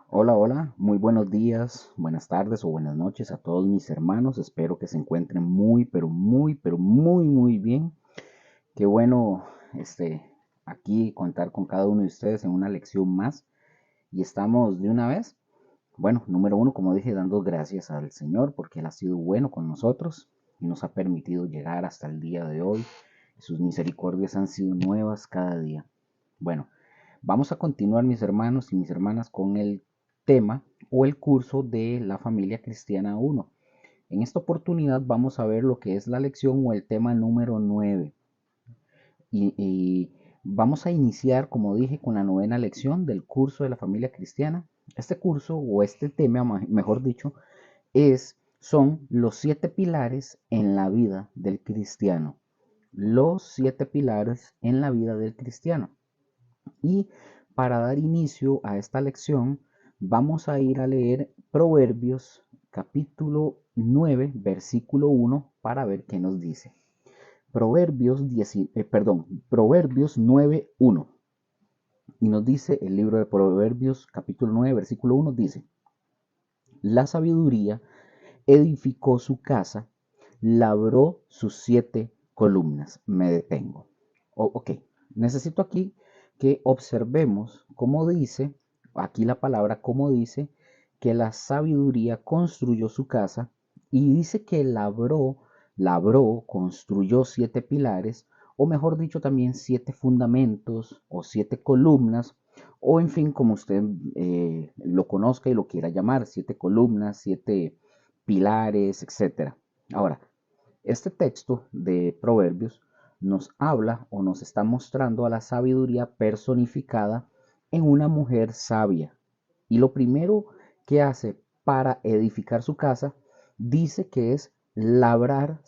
Hola, hola, muy buenos días, buenas tardes o buenas noches a todos mis hermanos. Espero que se encuentren muy bien. Qué bueno, aquí contar con cada uno de ustedes en una lección más. Y estamos de una vez. Bueno, número uno, como dije, dando gracias al Señor porque Él ha sido bueno con nosotros y nos ha permitido llegar hasta el día de hoy. Sus misericordias han sido nuevas cada día. Bueno, vamos a continuar, mis hermanos y mis hermanas, con el tema o el curso de la familia cristiana 1. En esta oportunidad vamos a ver lo que es la lección o el tema número 9. Y vamos a iniciar, como dije, con la novena lección del curso de la familia cristiana. Este curso o este tema, mejor dicho, son los 7 pilares en la vida del cristiano. Los 7 pilares en la vida del cristiano. Y para dar inicio a esta lección, vamos a ir a leer Proverbios capítulo 9, versículo 1 para ver qué nos dice. Proverbios 9, 1. Y nos dice el libro de Proverbios capítulo 9, versículo 1, dice: La sabiduría edificó su casa, labró sus 7 columnas. Me detengo. Ok, necesito aquí que observemos cómo dice, aquí la palabra cómo dice, que la sabiduría construyó su casa y dice que construyó 7 pilares, o mejor dicho también 7 fundamentos o 7 columnas, o en fin, como usted lo conozca y lo quiera llamar, 7 columnas, 7 pilares, etcétera. Ahora, este texto de Proverbios nos habla o nos está mostrando a la sabiduría personificada en una mujer sabia. Y lo primero que hace para edificar su casa dice que es labrar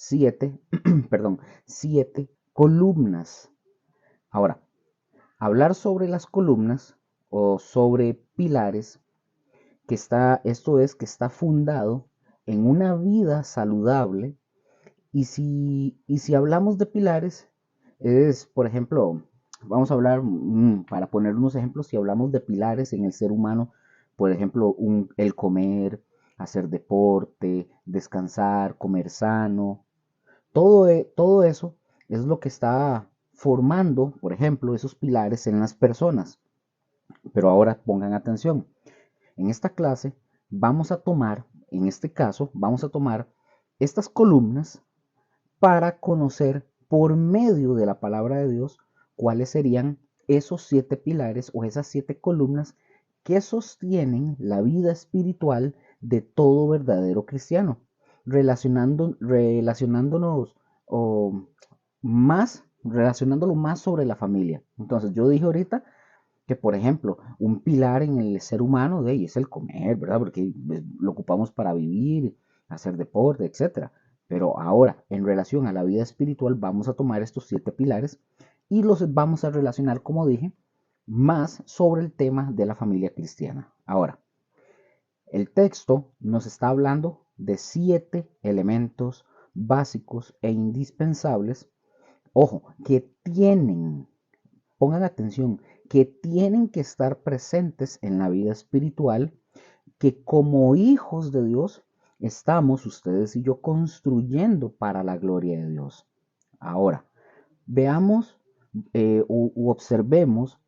perdón, 7 columnas. Ahora, hablar sobre las columnas o sobre pilares que está fundado en una vida saludable. Y si hablamos de pilares, por ejemplo, vamos a hablar, para poner unos ejemplos, si hablamos de pilares en el ser humano, por ejemplo, el comer, hacer deporte, descansar, comer sano, todo eso es lo que está formando, por ejemplo, esos pilares en las personas. Pero ahora pongan atención. En esta clase vamos a tomar, en este caso, vamos a tomar estas columnas para conocer por medio de la palabra de Dios cuáles serían esos 7 pilares o esas 7 columnas que sostienen la vida espiritual de todo verdadero cristiano, relacionándonos o relacionándolo más sobre la familia. Entonces, yo dije ahorita que, por ejemplo, un pilar en el ser humano de ahí es el comer, ¿verdad? Porque lo ocupamos para vivir, hacer deporte, etcétera. Pero ahora, en relación a la vida espiritual, vamos a tomar estos 7 pilares y los vamos a relacionar, como dije, más sobre el tema de la familia cristiana. Ahora, el texto nos está hablando de 7 elementos básicos e indispensables, ojo, que pongan atención, que tienen que estar presentes en la vida espiritual, que como hijos de Dios estamos ustedes y yo construyendo para la gloria de Dios. Ahora, veamos u observemos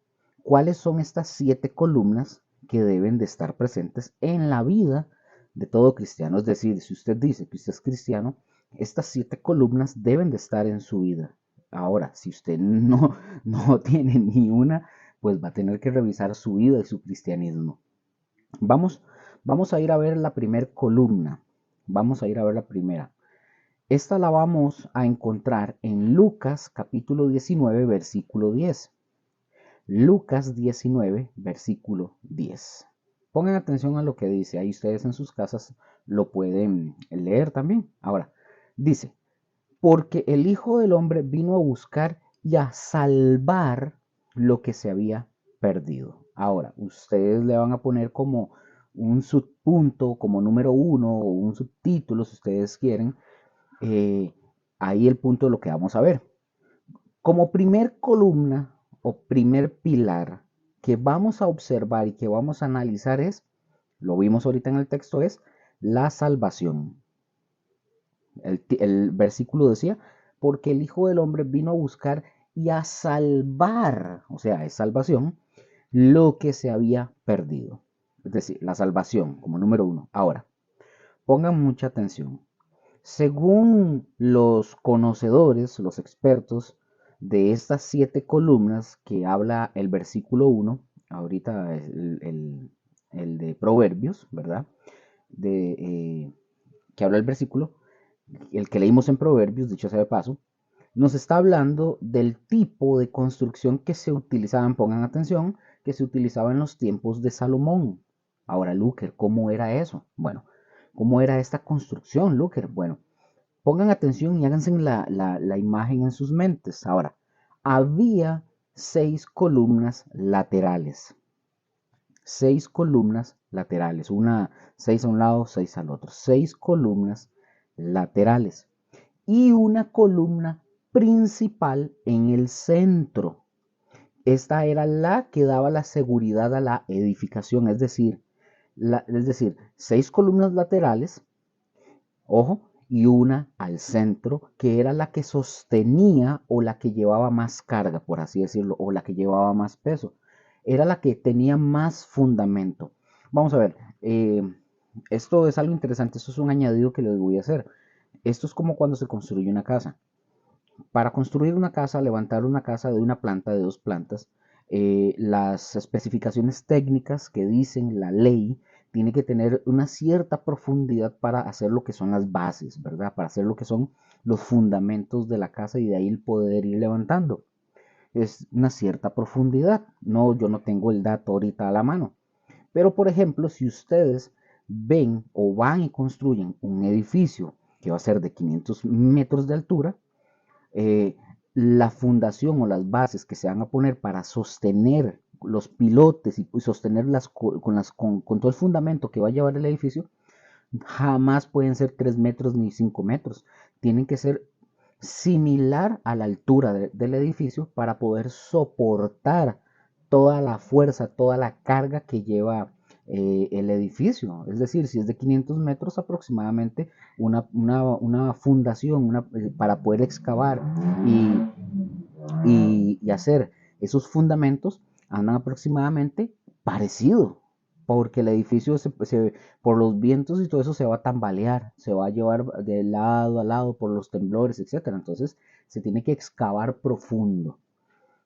cuáles son estas 7 columnas que deben de estar presentes en la vida de todo cristiano. Es decir, si usted dice que usted es cristiano, estas 7 columnas deben de estar en su vida. Ahora, si usted no tiene ni una, pues va a tener que revisar su vida y su cristianismo. Vamos, vamos a ir a ver la primera columna. Vamos a ir a ver la primera. Esta la vamos a encontrar en Lucas capítulo 19, versículo 10. Lucas 19, versículo 10. Pongan atención a lo que dice. Ahí ustedes en sus casas lo pueden leer también. Ahora, dice, porque el Hijo del Hombre vino a buscar y a salvar lo que se había perdido. Ahora, ustedes le van a poner como un subpunto, como número 1 o un subtítulo, si ustedes quieren, eh, ahí el punto de lo que vamos a ver. Como primer columna o primer pilar que vamos a observar y que vamos a analizar es lo vimos ahorita en el texto, es la salvación. El versículo decía, porque el Hijo del Hombre vino a buscar y a salvar, o sea, es salvación, lo que se había perdido. Es decir, la salvación como número uno. Ahora, pongan mucha atención. Según los conocedores, los expertos de estas 7 columnas que habla el versículo 1, ahorita el de Proverbios, ¿verdad? Que habla el versículo, el que leímos en Proverbios, dicho sea de paso, nos está hablando del tipo de construcción que se utilizaban, pongan atención, que se utilizaba en los tiempos de Salomón. Ahora, Luker, ¿cómo era eso? Bueno, ¿cómo era esta construcción, Luker? Bueno, pongan atención y háganse la imagen en sus mentes. Ahora, había 6 columnas laterales. 6 columnas laterales. 6 a un lado, 6 al otro. 6 columnas laterales. Y una columna principal en el centro. Esta era la que daba la seguridad a la edificación, es decir, 6 columnas laterales, ojo, y una al centro, que era la que sostenía o la que llevaba más carga, por así decirlo, o la que llevaba más peso. Era la que tenía más fundamento. Vamos a ver, esto es algo interesante, esto es un añadido que les voy a hacer. Esto es como cuando se construye una casa. Para construir una casa, levantar una casa de una planta, de 2 plantas, las especificaciones técnicas que dicen la ley tiene que tener una cierta profundidad para hacer lo que son las bases, ¿verdad? Para hacer lo que son los fundamentos de la casa y de ahí el poder ir levantando. Es una cierta profundidad. No, yo no tengo el dato ahorita a la mano. Pero, por ejemplo, si ustedes ven o van y construyen un edificio que va a ser de 500 metros de altura, eh, la fundación o las bases que se van a poner para sostener los pilotes y sostenerlas con todo el fundamento que va a llevar el edificio, jamás pueden ser 3 metros ni 5 metros. Tienen que ser similar a la altura del edificio para poder soportar toda la fuerza, toda la carga que lleva el edificio. Es decir, si es de 500 metros aproximadamente, una fundación para poder excavar y, y hacer esos fundamentos andan aproximadamente parecido, porque el edificio por los vientos y todo eso se va a tambalear, se va a llevar de lado a lado por los temblores, etcétera. Entonces se tiene que excavar profundo.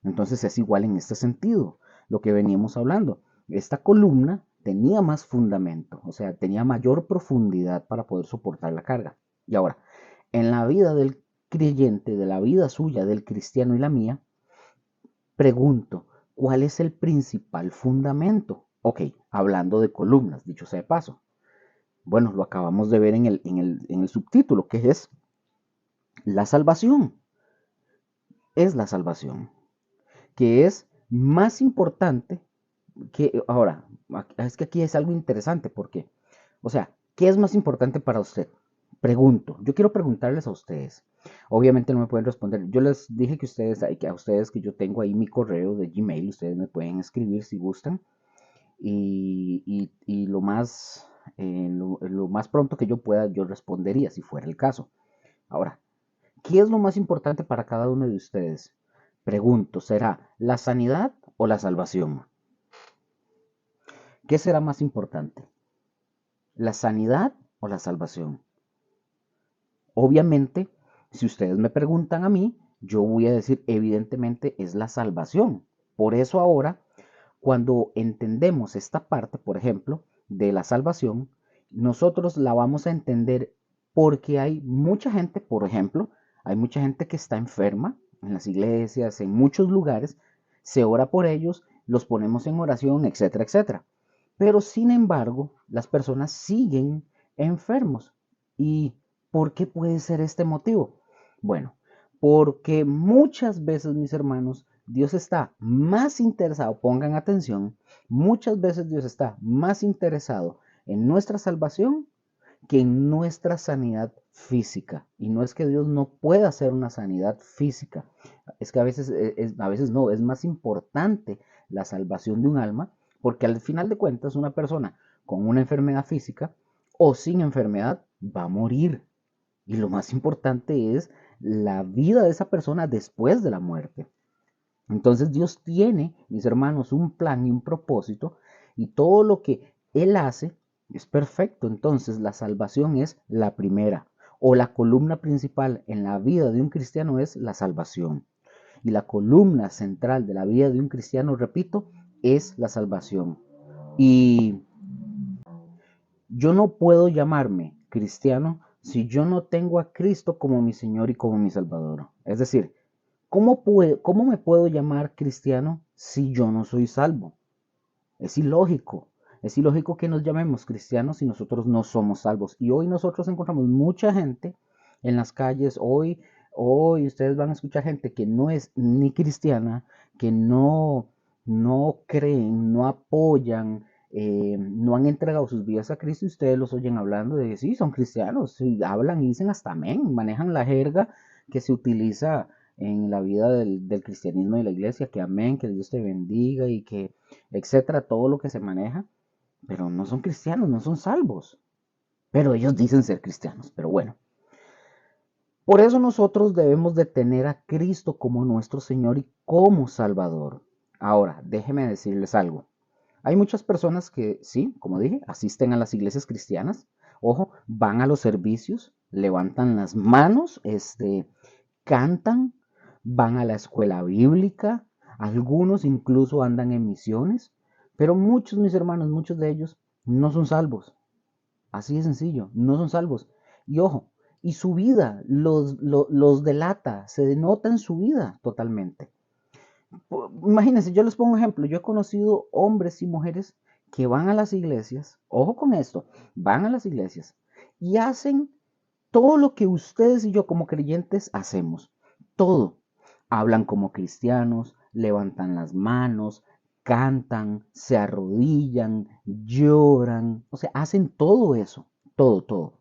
Entonces es igual en este sentido, lo que veníamos hablando. Esta columna tenía más fundamento, o sea, tenía mayor profundidad para poder soportar la carga. Y ahora, en la vida del creyente, de la vida suya, del cristiano y la mía, pregunto, ¿cuál es el principal fundamento? Ok, hablando de columnas, dicho sea de paso. Bueno, lo acabamos de ver en el subtítulo, que es la salvación. Es la salvación, que es más importante ahora, es que aquí es algo interesante porque, o sea, ¿qué es más importante para usted? Pregunto, yo quiero preguntarles a ustedes. Obviamente no me pueden responder. Yo les dije que yo tengo ahí mi correo de Gmail, ustedes me pueden escribir si gustan. Y lo más pronto que yo pueda, yo respondería si fuera el caso. Ahora, ¿qué es lo más importante para cada uno de ustedes? Pregunto, ¿será la sanidad o la salvación? ¿Qué será más importante? ¿La sanidad o la salvación? Obviamente, si ustedes me preguntan a mí, yo voy a decir, evidentemente es la salvación. Por eso ahora, cuando entendemos esta parte, por ejemplo, de la salvación, nosotros la vamos a entender porque hay mucha gente, por ejemplo, hay mucha gente que está enferma en las iglesias, en muchos lugares, se ora por ellos, los ponemos en oración, etcétera, etcétera. Pero sin embargo, las personas siguen enfermos. ¿Y por qué puede ser este motivo? Bueno, porque muchas veces, mis hermanos, Dios está más interesado, pongan atención, muchas veces Dios está más interesado en nuestra salvación que en nuestra sanidad física. Y no es que Dios no pueda hacer una sanidad física, es que a veces es más importante la salvación de un alma, porque al final de cuentas una persona con una enfermedad física o sin enfermedad, va a morir. Y lo más importante es la vida de esa persona después de la muerte. Entonces Dios tiene, mis hermanos, un plan y un propósito, y todo lo que Él hace es perfecto. Entonces la salvación es la primera, o la columna principal en la vida de un cristiano es la salvación. Y la columna central de la vida de un cristiano, repito, es la salvación. Y yo no puedo llamarme cristiano si yo no tengo a Cristo como mi Señor y como mi Salvador. Es decir, ¿cómo me puedo llamar cristiano si yo no soy salvo? Es ilógico. Es ilógico que nos llamemos cristianos si nosotros no somos salvos. Y hoy nosotros encontramos mucha gente en las calles. Hoy ustedes van a escuchar gente que no es ni cristiana, que no creen, no apoyan, no han entregado sus vidas a Cristo. Y ustedes los oyen hablando de, sí, son cristianos. Y hablan y dicen hasta amén. Manejan la jerga que se utiliza en la vida del cristianismo y la iglesia, que amén, que Dios te bendiga y que etcétera, todo lo que se maneja, pero no son cristianos, no son salvos. Pero ellos dicen ser cristianos, pero bueno. Por eso nosotros debemos de tener a Cristo como nuestro Señor y como Salvador. Ahora, déjenme decirles algo. Hay muchas personas que, sí, como dije, asisten a las iglesias cristianas, ojo, van a los servicios, levantan las manos, cantan, van a la escuela bíblica, algunos incluso andan en misiones, pero muchos, mis hermanos, muchos de ellos no son salvos. Así de sencillo, no son salvos. Y ojo, y su vida los delata, se denota en su vida totalmente. Imagínense, yo les pongo un ejemplo. Yo he conocido hombres y mujeres que van a las iglesias, ojo con esto, van a las iglesias y hacen todo lo que ustedes y yo como creyentes hacemos. Todo. Hablan como cristianos, levantan las manos, cantan, se arrodillan, lloran, o sea, hacen todo eso, todo.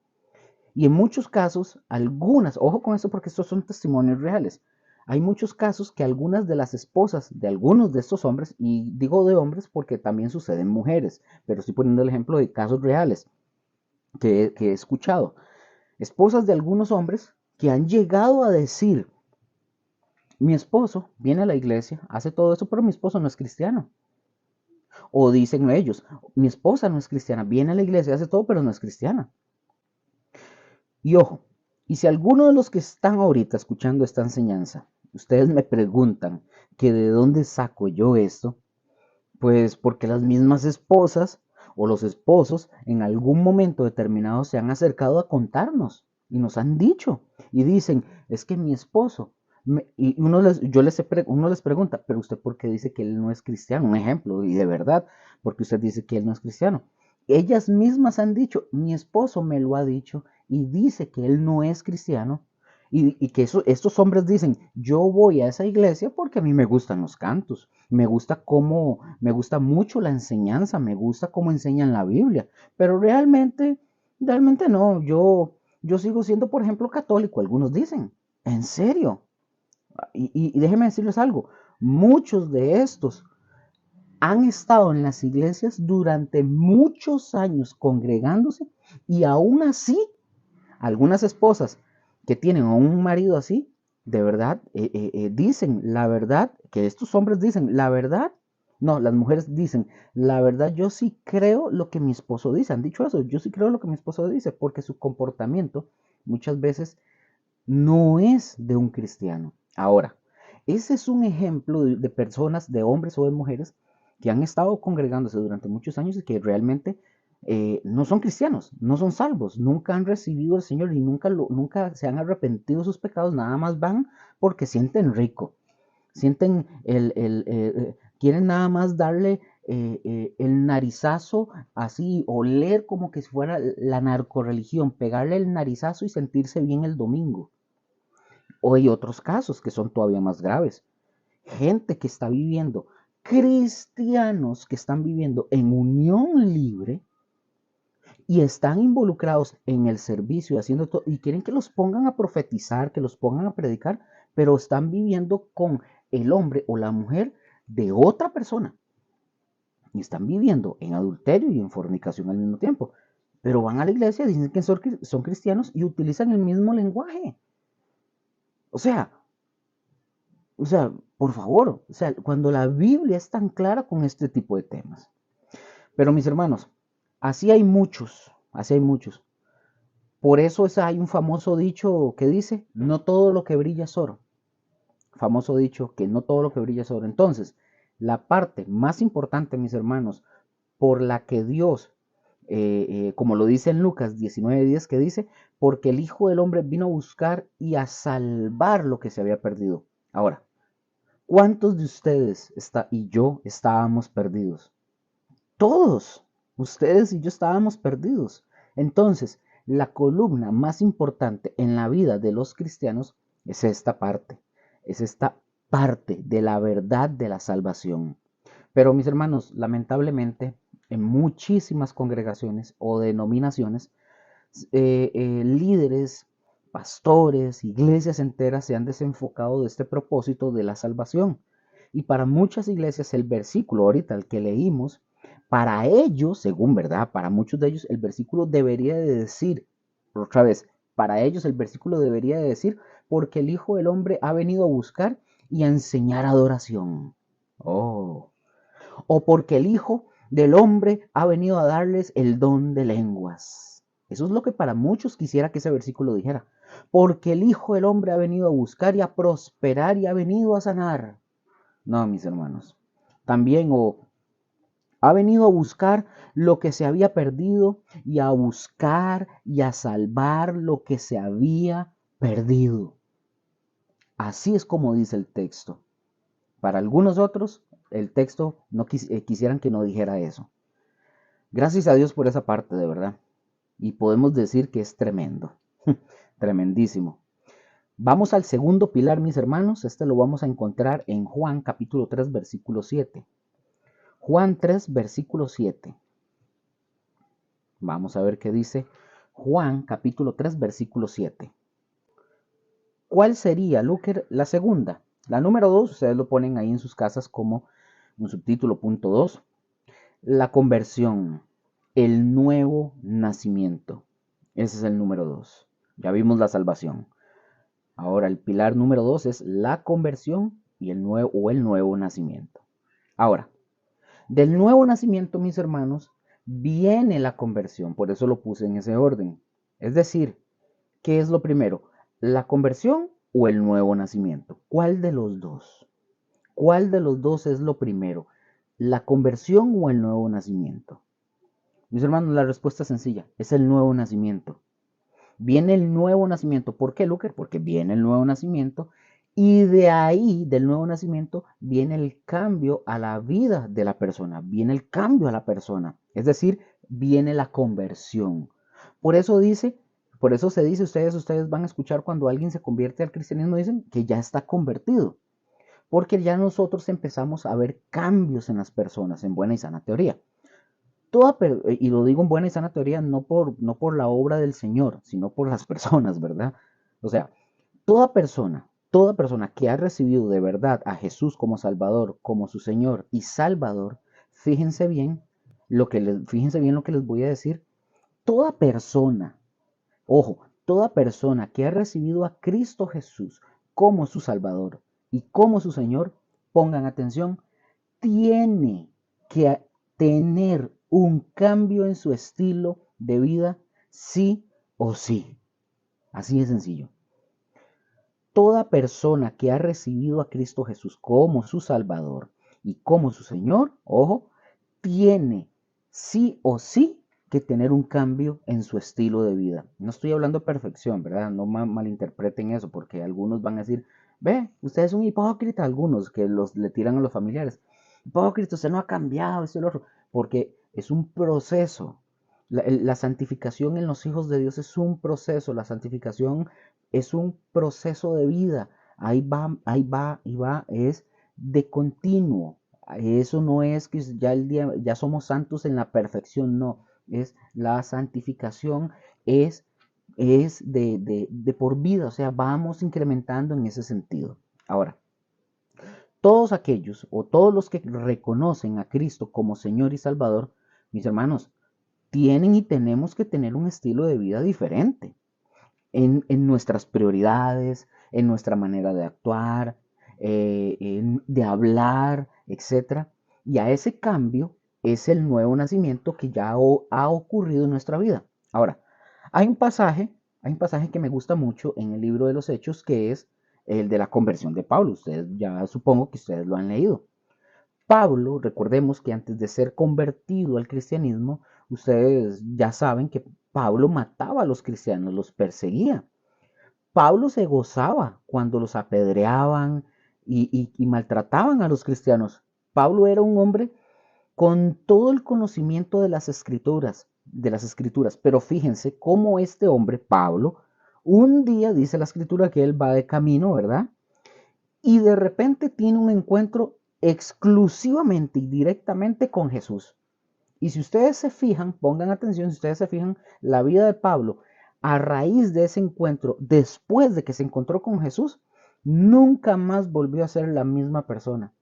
Y en muchos casos, ojo con esto porque estos son testimonios reales, hay muchos casos que algunas de las esposas de algunos de estos hombres, y digo de hombres porque también suceden mujeres, pero estoy poniendo el ejemplo de casos reales que he escuchado, esposas de algunos hombres que han llegado a decir, mi esposo viene a la iglesia, hace todo eso, pero mi esposo no es cristiano. O dicen ellos, mi esposa no es cristiana, viene a la iglesia, hace todo, pero no es cristiana. Y ojo, y si alguno de los que están ahorita escuchando esta enseñanza, ustedes me preguntan que de dónde saco yo esto, pues porque las mismas esposas o los esposos en algún momento determinado se han acercado a contarnos y nos han dicho y dicen, es que mi esposo, y uno les pregunta, pero usted por qué dice que él no es cristiano, un ejemplo, y de verdad, porque usted dice que él no es cristiano. Ellas mismas han dicho, mi esposo me lo ha dicho y dice que él no es cristiano y que estos hombres dicen, yo voy a esa iglesia porque a mí me gustan los cantos, me gusta mucho la enseñanza, me gusta cómo enseñan la Biblia, pero realmente no, yo sigo siendo, por ejemplo, católico, algunos dicen, en serio. Y déjenme decirles algo, muchos de estos han estado en las iglesias durante muchos años congregándose y aún así algunas esposas que tienen a un marido así, de verdad, dicen la verdad, que estos hombres dicen la verdad, no, las mujeres dicen, la verdad, yo sí creo lo que mi esposo dice, han dicho eso, yo sí creo lo que mi esposo dice, porque su comportamiento muchas veces no es de un cristiano. Ahora, ese es un ejemplo de personas, de hombres o de mujeres que han estado congregándose durante muchos años y que realmente no son cristianos, no son salvos, nunca han recibido al Señor y nunca se han arrepentido de sus pecados, nada más van porque sienten rico, sienten quieren nada más darle el narizazo así, oler como que si fuera la narcoreligión, pegarle el narizazo y sentirse bien el domingo. O hay otros casos que son todavía más graves. Gente que está viviendo, cristianos que están viviendo en unión libre y están involucrados en el servicio, haciendo todo, y quieren que los pongan a profetizar, que los pongan a predicar, pero están viviendo con el hombre o la mujer de otra persona. y están viviendo en adulterio y en fornicación al mismo tiempo. Pero van a la iglesia, dicen que son cristianos y utilizan el mismo lenguaje. O sea, por favor, cuando la Biblia es tan clara con este tipo de temas. Pero mis hermanos, así hay muchos, así hay muchos. Por eso hay un famoso dicho que dice, no todo lo que brilla es oro. Famoso dicho que no todo lo que brilla es oro. Entonces, la parte más importante, mis hermanos, por la que Dios, como lo dice en Lucas 19:10, que dice, porque el Hijo del Hombre vino a buscar y a salvar lo que se había perdido. Ahora, ¿cuántos de ustedes y yo estábamos perdidos? Todos, ustedes y yo estábamos perdidos. Entonces, la columna más importante en la vida de los cristianos es esta parte de la verdad de la salvación. Pero mis hermanos, lamentablemente, en muchísimas congregaciones o denominaciones, líderes, pastores, iglesias enteras se han desenfocado de este propósito de la salvación. Y para muchas iglesias el versículo ahorita, el que leímos, para ellos, según verdad, para muchos de ellos el versículo debería de decir, otra vez, para ellos el versículo debería de decir, porque el Hijo del Hombre ha venido a buscar y a enseñar adoración. Oh. O porque el Hijo del Hombre ha venido a darles el don de lenguas. Eso es lo que para muchos quisiera que ese versículo dijera. Porque el Hijo del Hombre ha venido a buscar y a prosperar y ha venido a sanar. No, mis hermanos. También ha venido a buscar lo que se había perdido y a buscar y a salvar lo que se había perdido. Así es como dice el texto. Para algunos otros, el texto no quisieran que no dijera eso. Gracias a Dios por esa parte, de verdad. Y podemos decir que es tremendo. Tremendísimo. Vamos al segundo pilar, mis hermanos. Este lo vamos a encontrar en Juan capítulo 3, versículo 7. Juan 3, versículo 7. Vamos a ver qué dice Juan capítulo 3, versículo 7. ¿Cuál sería, Luker, la segunda? La número 2, ustedes lo ponen ahí en sus casas como un subtítulo punto 2. La conversión, el nuevo nacimiento. Ese es el número 2. Ya vimos la salvación. Ahora el pilar número 2 es la conversión y el nuevo nacimiento. Ahora, del nuevo nacimiento, mis hermanos, viene la conversión. Por eso lo puse en ese orden. Es decir, ¿qué es lo primero? ¿La conversión o el nuevo nacimiento? ¿Cuál de los dos? ¿Cuál de los dos es lo primero? ¿La conversión o el nuevo nacimiento? Mis hermanos, la respuesta es sencilla, es el nuevo nacimiento. Viene el nuevo nacimiento. ¿Por qué, Luker? Porque viene el nuevo nacimiento y de ahí, del nuevo nacimiento, viene el cambio a la vida de la persona, viene el cambio a la persona, es decir, viene la conversión. Por eso se dice, ustedes van a escuchar cuando alguien se convierte al cristianismo, dicen que ya está convertido, porque ya nosotros empezamos a ver cambios en las personas, en buena y sana teoría. Y lo digo en buena y sana teoría, no por la obra del Señor, sino por las personas, ¿verdad? O sea, toda persona que ha recibido de verdad a Jesús como Salvador, como su Señor y Salvador, fíjense bien lo que les voy a decir. Toda persona, ojo, toda persona que ha recibido a Cristo Jesús como su Salvador y como su Señor, pongan atención, tiene que tener un cambio en su estilo de vida, sí o sí. Así de sencillo. Toda persona que ha recibido a Cristo Jesús como su Salvador y como su Señor, ojo, tiene sí o sí que tener un cambio en su estilo de vida. No estoy hablando de perfección, ¿verdad? No malinterpreten eso, porque algunos van a decir, ve, usted es un hipócrita, algunos que le tiran a los familiares. Hipócrita, usted no ha cambiado, esto y lo otro, porque es un proceso. La santificación en los hijos de Dios es un proceso, la santificación es un proceso de vida. Ahí va, es de continuo. Eso no es que ya somos santos en la perfección, no. Es la santificación, es de por vida, o sea, vamos incrementando en ese sentido. Ahora, todos aquellos o todos los que reconocen a Cristo como Señor y Salvador, mis hermanos, tienen y tenemos que tener un estilo de vida diferente en nuestras prioridades, en nuestra manera de actuar, de hablar, etcétera. Y a ese cambio es el nuevo nacimiento que ya ha ocurrido en nuestra vida. Ahora, hay un pasaje, hay un pasaje que me gusta mucho en el libro de los Hechos, que es el de la conversión de Pablo. Ustedes ya supongo que ustedes lo han leído. Pablo, recordemos que antes de ser convertido al cristianismo, ustedes ya saben que Pablo mataba a los cristianos, los perseguía. Pablo se gozaba cuando los apedreaban y maltrataban a los cristianos. Pablo era un hombre con todo el conocimiento de las escrituras, pero fíjense cómo este hombre, Pablo, un día dice la escritura que él va de camino, ¿verdad? Y de repente tiene un encuentro exclusivamente y directamente con Jesús. Y si ustedes se fijan, pongan atención, si ustedes se fijan, la vida de Pablo, a raíz de ese encuentro, después de que se encontró con Jesús, nunca más volvió a ser la misma persona.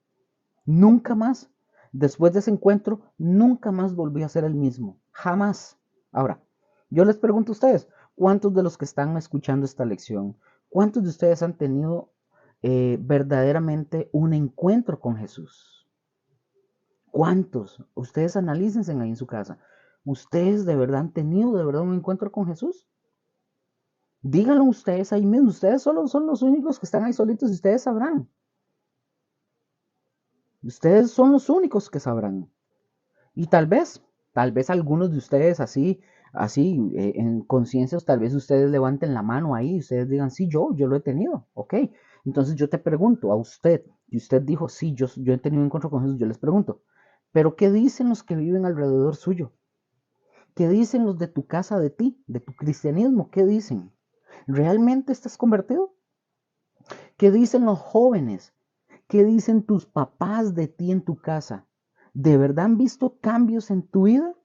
Nunca más. Después de ese encuentro, nunca más volvió a ser el mismo. Jamás. Ahora, yo les pregunto a ustedes, ¿cuántos de los que están escuchando esta lección, cuántos de ustedes han tenido verdaderamente un encuentro con Jesús? ¿Cuántos? Ustedes analícense ahí en su casa. ¿Ustedes de verdad han tenido de verdad un encuentro con Jesús? Díganlo ustedes ahí mismo. Ustedes solo son los únicos que están ahí solitos y ustedes sabrán. Ustedes son los únicos que sabrán. Y tal vez algunos de ustedes en conciencias, tal vez ustedes levanten la mano ahí y ustedes digan, sí, yo lo he tenido, ok. Entonces yo te pregunto a usted, y usted dijo, sí, yo he tenido un encuentro con Jesús, yo les pregunto, pero ¿qué dicen los que viven alrededor suyo? ¿Qué dicen los de tu casa de ti, de tu cristianismo? ¿Qué dicen? ¿Realmente estás convertido? ¿Qué dicen los jóvenes? ¿Qué dicen tus papás de ti en tu casa? ¿De verdad han visto cambios en tu vida?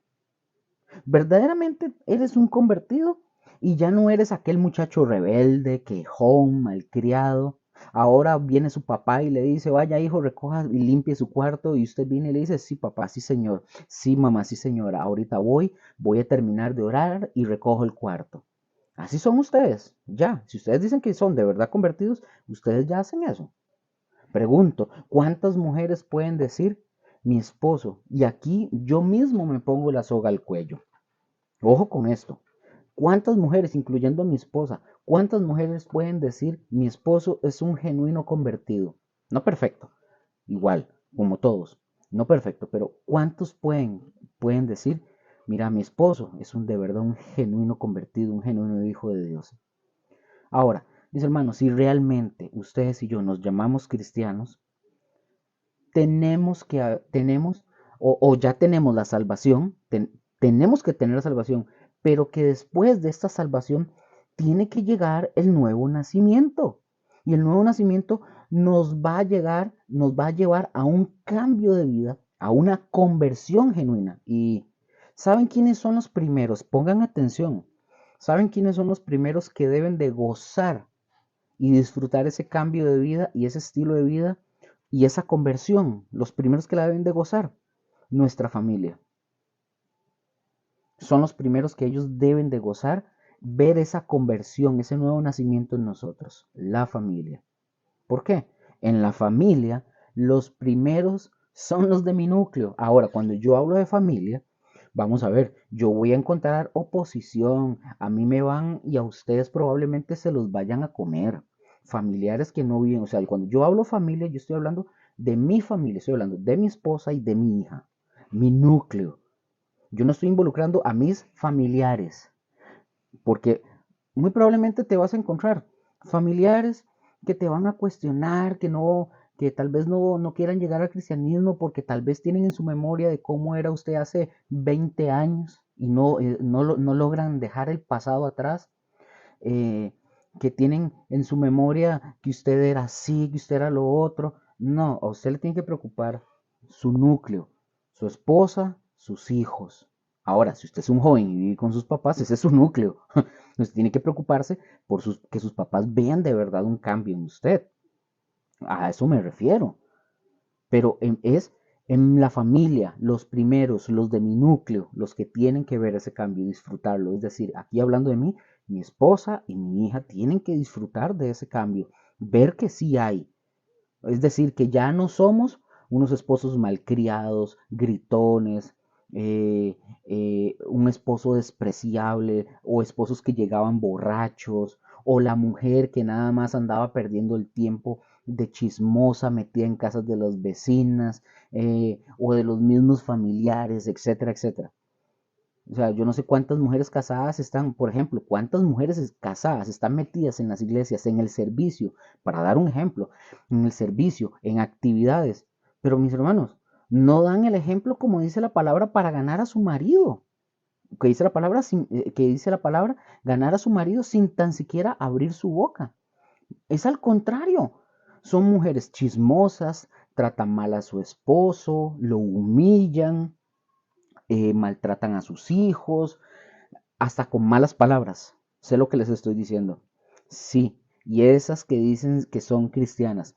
¿Verdaderamente eres un convertido? Y ya no eres aquel muchacho rebelde, quejón, malcriado. Ahora viene su papá y le dice, vaya hijo, recoja y limpie su cuarto. Y usted viene y le dice, sí papá, sí señor, sí mamá, sí señora, ahorita voy a terminar de orar y recojo el cuarto. Así son ustedes, ya. Si ustedes dicen que son de verdad convertidos, ustedes ya hacen eso. Pregunto, ¿cuántas mujeres pueden decir mi esposo? Y aquí yo mismo me pongo la soga al cuello. Ojo con esto. ¿Cuántas mujeres, incluyendo a mi esposa, cuántas mujeres pueden decir mi esposo es un genuino convertido? No perfecto, igual, como todos, no perfecto, pero ¿cuántos pueden decir, mira, mi esposo es de verdad un genuino convertido, un genuino hijo de Dios? Ahora, mis hermanos, si realmente ustedes y yo nos llamamos cristianos, tenemos o ya tenemos la salvación, tenemos que tener la salvación, pero que después de esta salvación tiene que llegar el nuevo nacimiento. Y el nuevo nacimiento nos va a llevar a un cambio de vida, a una conversión genuina. ¿Y saben quiénes son los primeros? Pongan atención. ¿Saben quiénes son los primeros que deben de gozar y disfrutar ese cambio de vida y ese estilo de vida y esa conversión? Los primeros que la deben de gozar, nuestra familia. Son los primeros que ellos deben de gozar, ver esa conversión, ese nuevo nacimiento en nosotros, la familia. ¿Por qué? En la familia, los primeros son los de mi núcleo. Ahora, cuando yo hablo de familia, vamos a ver, yo voy a encontrar oposición, a mí me van y a ustedes probablemente se los vayan a comer. Familiares que no viven, o sea, cuando yo hablo familia, yo estoy hablando de mi familia, estoy hablando de mi esposa y de mi hija, mi núcleo. Yo no estoy involucrando a mis familiares, porque muy probablemente te vas a encontrar familiares que te van a cuestionar, que tal vez no quieran llegar al cristianismo porque tal vez tienen en su memoria de cómo era usted hace 20 años y no logran dejar el pasado atrás, eh, que tienen en su memoria que usted era así, que usted era lo otro. No, a usted le tiene que preocupar su núcleo, su esposa, sus hijos. Ahora, si usted es un joven y vive con sus papás, ese es su núcleo. Usted tiene que preocuparse que sus papás vean de verdad un cambio en usted. A eso me refiero. pero es en la familia, los primeros, los de mi núcleo, los que tienen que ver ese cambio y disfrutarlo. Es decir, aquí hablando de mí, mi esposa y mi hija tienen que disfrutar de ese cambio, ver que sí hay. Es decir, que ya no somos unos esposos malcriados, gritones, un esposo despreciable o esposos que llegaban borrachos o la mujer que nada más andaba perdiendo el tiempo de chismosa metida en casas de las vecinas o de los mismos familiares, etcétera, etcétera. O sea, yo no sé cuántas mujeres casadas están, por ejemplo, cuántas mujeres casadas están metidas en las iglesias, en el servicio, para dar un ejemplo, en el servicio, en actividades. Pero mis hermanos, no dan el ejemplo como dice la palabra para ganar a su marido. Que dice la palabra, que dice la palabra, ganar a su marido sin tan siquiera abrir su boca. Es al contrario. Son mujeres chismosas, tratan mal a su esposo, lo humillan, maltratan a sus hijos, hasta con malas palabras. Sé lo que les estoy diciendo. Sí, y esas que dicen que son cristianas.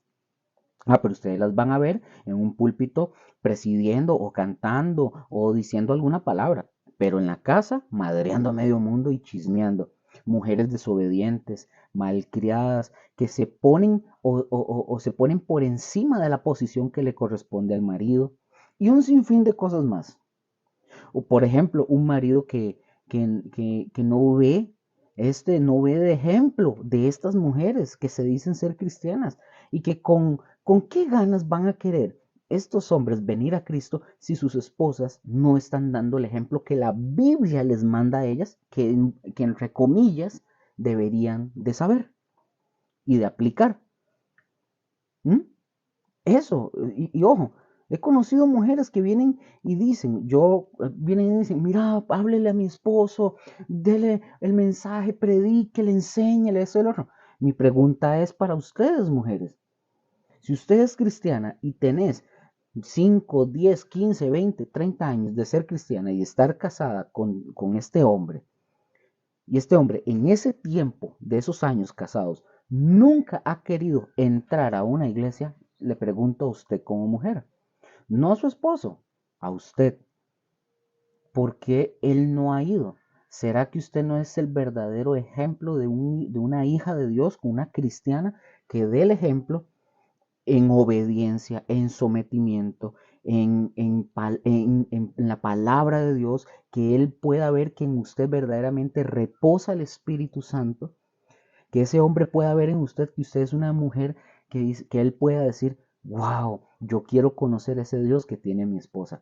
Ah, pero ustedes las van a ver en un púlpito presidiendo o cantando o diciendo alguna palabra, pero en la casa madreando a medio mundo y chismeando. Mujeres desobedientes, malcriadas, que se ponen o se ponen por encima de la posición que le corresponde al marido y un sinfín de cosas más. O por ejemplo, un marido que no ve, no ve de ejemplo de estas mujeres que se dicen ser cristianas y que con qué ganas van a querer estos hombres venir a Cristo si sus esposas no están dando el ejemplo que la Biblia les manda a ellas, que entre comillas deberían de saber y de aplicar. ¿Mm? Eso, y ojo, he conocido mujeres que vienen y dicen, vienen y dicen, mira, háblele a mi esposo, dele el mensaje, predíquele, enséñele, eso y lo otro. Mi pregunta es para ustedes, mujeres. Si usted es cristiana y tenés 5, 10, 15, 20, 30 años de ser cristiana y estar casada con este hombre, y este hombre en ese tiempo de esos años casados nunca ha querido entrar a una iglesia, le pregunto a usted como mujer, no a su esposo, a usted, ¿por qué él no ha ido? ¿Será que usted no es el verdadero ejemplo de una hija de Dios, una cristiana, que dé el ejemplo en obediencia, en sometimiento, en la palabra de Dios, que Él pueda ver que en usted verdaderamente reposa el Espíritu Santo, que ese hombre pueda ver en usted que usted es una mujer que Él pueda decir, wow, yo quiero conocer ese Dios que tiene mi esposa?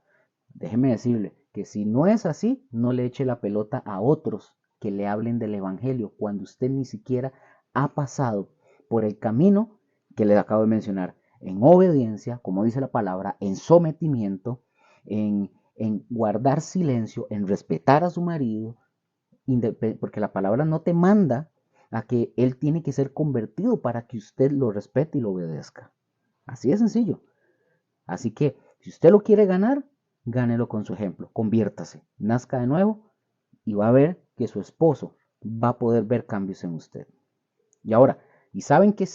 Déjeme decirle que si no es así, no le eche la pelota a otros que le hablen del Evangelio cuando usted ni siquiera ha pasado por el camino que le acabo de mencionar, en obediencia, como dice la palabra, en sometimiento, en guardar silencio, en respetar a su marido, porque la palabra no te manda a que él tiene que ser convertido para que usted lo respete y lo obedezca. Así de sencillo. Así que si usted lo quiere ganar, gánelo con su ejemplo, conviértase, nazca de nuevo y va a ver que su esposo va a poder ver cambios en usted. Y ahora, ¿y saben qué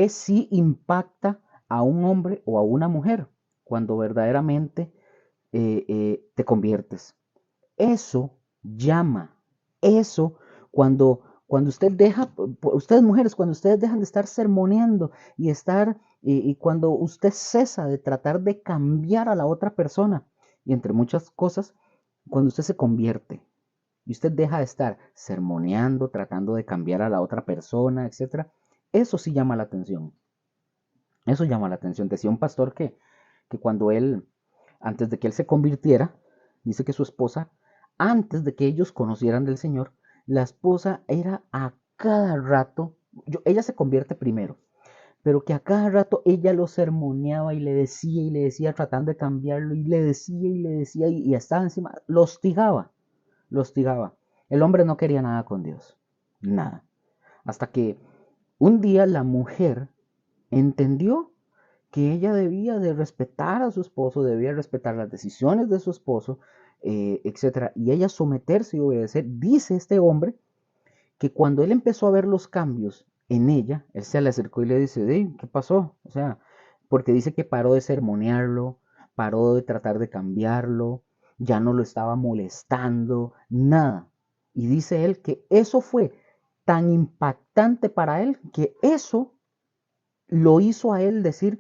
sí impacta a un hombre o a una mujer cuando verdaderamente te conviertes? Eso llama, eso cuando usted deja, ustedes mujeres, cuando ustedes dejan de estar sermoneando y cuando usted cesa de tratar de cambiar a la otra persona, y entre muchas cosas, cuando usted se convierte y usted deja de estar sermoneando, tratando de cambiar a la otra persona, etcétera, eso sí llama la atención. Eso llama la atención. Decía un pastor que cuando él, antes de que él se convirtiera, dice que su esposa, antes de que ellos conocieran del Señor, la esposa era a cada rato, ella se convierte primero, pero que a cada rato ella lo sermoneaba y le decía, tratando de cambiarlo, y le decía, y estaba encima, lo hostigaba, lo hostigaba. El hombre no quería nada con Dios, nada. Hasta que un día la mujer entendió que ella debía de respetar a su esposo, debía respetar las decisiones de su esposo, etcétera, y ella someterse y obedecer. Dice este hombre que cuando él empezó a ver los cambios en ella, él se le acercó y le dice, ¿qué pasó? O sea, porque dice que paró de sermonearlo, paró de tratar de cambiarlo, ya no lo estaba molestando, nada. Y dice él que eso fue tan impactante para él que eso lo hizo a él decir,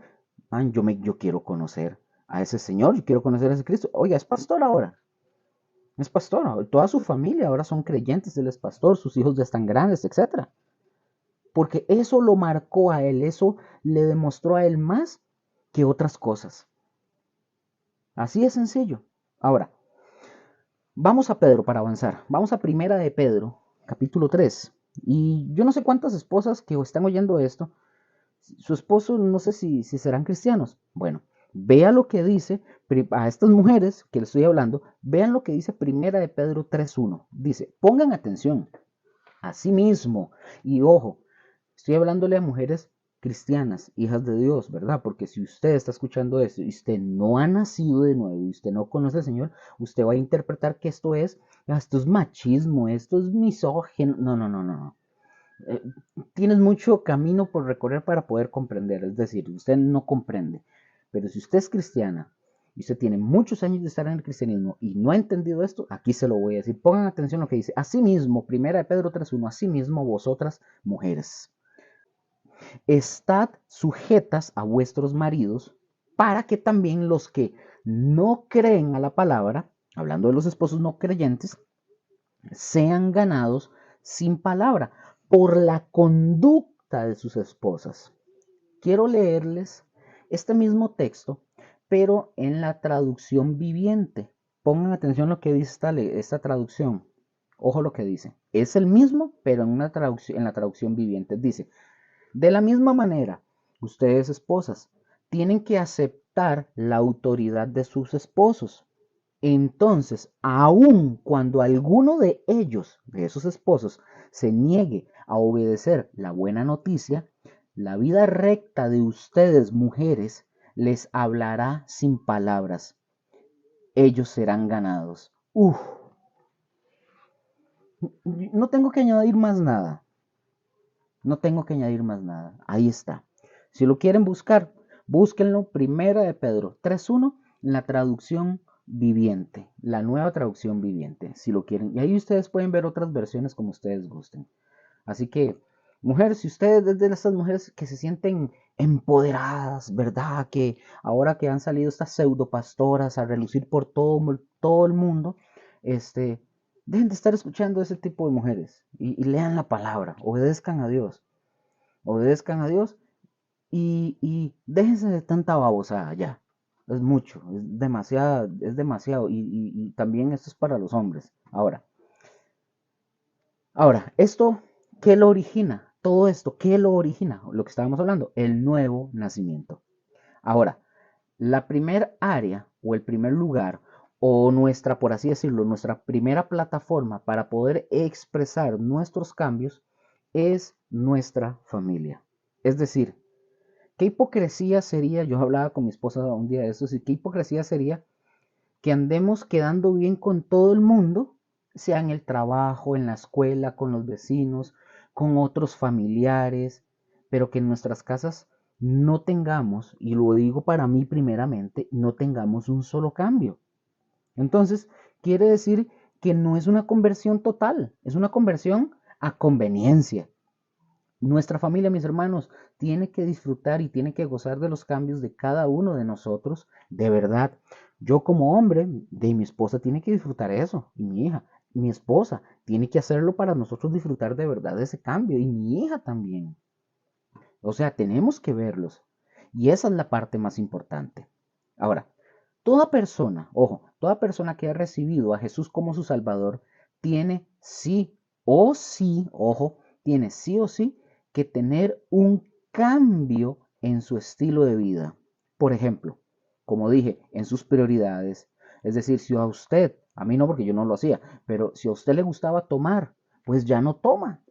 man, yo quiero conocer a ese Señor, yo quiero conocer a ese Cristo. Oiga, es pastor ahora. Es pastor, toda su familia ahora son creyentes, él es pastor, sus hijos ya están grandes, etcétera. Porque eso lo marcó a él, eso le demostró a él más que otras cosas. Así de sencillo. Ahora, vamos a Pedro para avanzar. Vamos a Primera de Pedro, capítulo 3. Y yo no sé cuántas esposas que están oyendo esto, su esposo no sé si serán cristianos. Bueno, vea lo que dice a estas mujeres que le estoy hablando, vean lo que dice Primera de Pedro 3.1. Dice, pongan atención. Asimismo, y ojo, estoy hablándole a mujeres cristianas, hijas de Dios, ¿verdad? Porque si usted está escuchando esto y usted no ha nacido de nuevo y usted no conoce al Señor, usted va a interpretar que esto es machismo, esto es misógino. No, no, no, no. Eh, Tienes mucho camino por recorrer para poder comprender, es decir, usted no comprende. Pero si usted es cristiana y usted tiene muchos años de estar en el cristianismo y no ha entendido esto, aquí se lo voy a decir. Pongan atención a lo que dice. Asimismo, Primera de Pedro 3.1, asimismo vosotras mujeres, estad sujetas a vuestros maridos, para que también los que no creen a la palabra, hablando de los esposos no creyentes, sean ganados sin palabra por la conducta de sus esposas. Quiero leerles este mismo texto, pero en la traducción viviente. Pongan atención a lo que dice esta traducción. Ojo lo que dice. Es el mismo, pero en la traducción viviente. Dice, de la misma manera, ustedes esposas tienen que aceptar la autoridad de sus esposos. Entonces, aun cuando alguno de ellos, de esos esposos, se niegue a obedecer la buena noticia, la vida recta de ustedes, mujeres, les hablará sin palabras. Ellos serán ganados. Uf, no tengo que añadir más nada. No tengo que añadir más nada. Ahí está. Si lo quieren buscar, búsquenlo. Primera de Pedro 3.1 en la traducción viviente, la nueva traducción viviente, si lo quieren. Y ahí ustedes pueden ver otras versiones como ustedes gusten. Así que, mujeres, si ustedes es de esas mujeres que se sienten empoderadas, ¿verdad? Que ahora que han salido estas pseudo pastoras a relucir por todo el mundo, dejen de estar escuchando a ese tipo de mujeres y lean la palabra, obedezcan a Dios y déjense de tanta babosada ya. Es mucho, es demasiado y también esto es para los hombres. Ahora, esto, ¿qué lo origina? Todo esto, ¿qué lo origina? Lo que estábamos hablando, el nuevo nacimiento. Ahora, la primer área o el primer lugar o nuestra, por así decirlo, nuestra primera plataforma para poder expresar nuestros cambios es nuestra familia. Es decir, qué hipocresía sería, yo hablaba con mi esposa un día de eso, y qué hipocresía sería que andemos quedando bien con todo el mundo, sea en el trabajo, en la escuela, con los vecinos, con otros familiares, pero que en nuestras casas no tengamos, y lo digo para mí primeramente, no tengamos un solo cambio. Entonces, quiere decir que no es una conversión total, es una conversión a conveniencia. Nuestra familia, mis hermanos, tiene que disfrutar y tiene que gozar de los cambios de cada uno de nosotros, de verdad. Yo como hombre, de mi esposa, tiene que disfrutar eso, y mi hija, mi esposa, tiene que hacerlo para nosotros disfrutar de verdad de ese cambio, y mi hija también. O sea, tenemos que verlos. Y esa es la parte más importante. Ahora, toda persona, ojo, toda persona que ha recibido a Jesús como su Salvador, tiene sí o sí, ojo, tiene sí o sí que tener un cambio en su estilo de vida. Por ejemplo, como dije, en sus prioridades. Es decir, si a usted, a mí no porque yo no lo hacía, pero si a usted le gustaba tomar, pues ya no toma.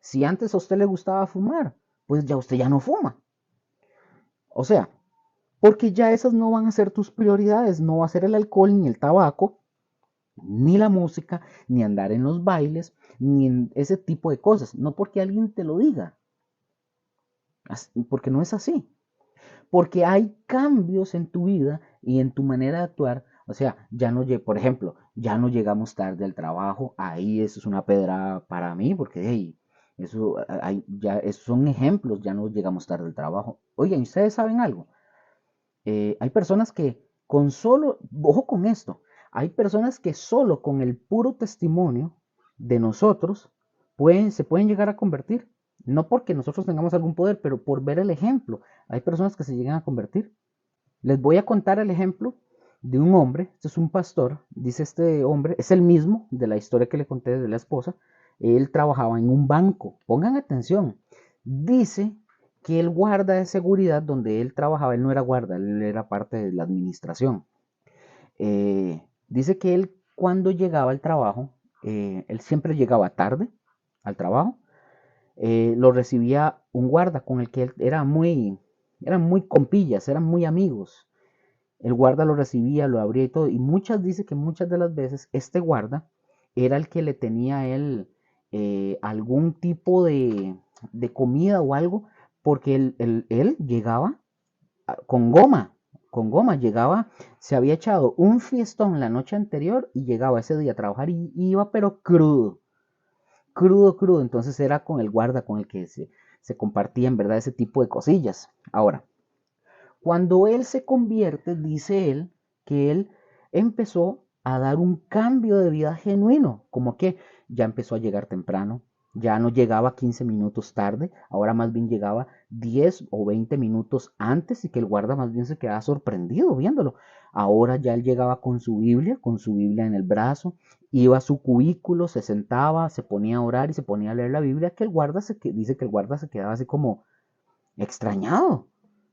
Si antes a usted le gustaba fumar, pues ya usted ya no fuma. O sea, porque ya esas no van a ser tus prioridades, no va a ser el alcohol ni el tabaco, ni la música, ni andar en los bailes, ni en ese tipo de cosas. No porque alguien te lo diga, porque no es así. porque hay cambios en tu vida y en tu manera de actuar. O sea, ya no, por ejemplo, ya no llegamos tarde al trabajo, ahí eso es una pedrada para mí, porque hey, eso, ya, esos son ejemplos, ya no llegamos tarde al trabajo. Oigan, ¿ustedes saben algo? Hay personas que con solo, ojo con esto, hay personas que solo con el puro testimonio de nosotros se pueden llegar a convertir. No porque nosotros tengamos algún poder, pero por ver el ejemplo. Hay personas que se llegan a convertir. Les voy a contar el ejemplo de un hombre, este es un pastor, dice este hombre, es el mismo de la historia que le conté de la esposa. Él trabajaba en un banco, pongan atención, dice que el guarda de seguridad donde él trabajaba, él no era guarda, él era parte de la administración. Dice que él cuando llegaba al trabajo, él siempre llegaba tarde al trabajo, lo recibía un guarda con el que él eran muy compillas, eran muy amigos. El guarda lo recibía, lo abría y todo. Y dice que muchas de las veces este guarda era el que le tenía a él algún tipo de comida o algo, porque él llegaba con goma, llegaba, se había echado un fiestón la noche anterior y llegaba ese día a trabajar y iba pero crudo, crudo, crudo. Entonces era con el guarda con el que se compartía en verdad ese tipo de cosillas. Ahora, cuando él se convierte, dice él, que él empezó a dar un cambio de vida genuino, como que ya empezó a llegar temprano, ya no llegaba 15 minutos tarde, ahora más bien llegaba 10 o 20 minutos antes y que el guarda más bien se quedaba sorprendido viéndolo. Ahora ya él llegaba con su Biblia en el brazo, iba a su cubículo, se sentaba, se ponía a orar y se ponía a leer la Biblia, que dice que el guarda se quedaba así como extrañado,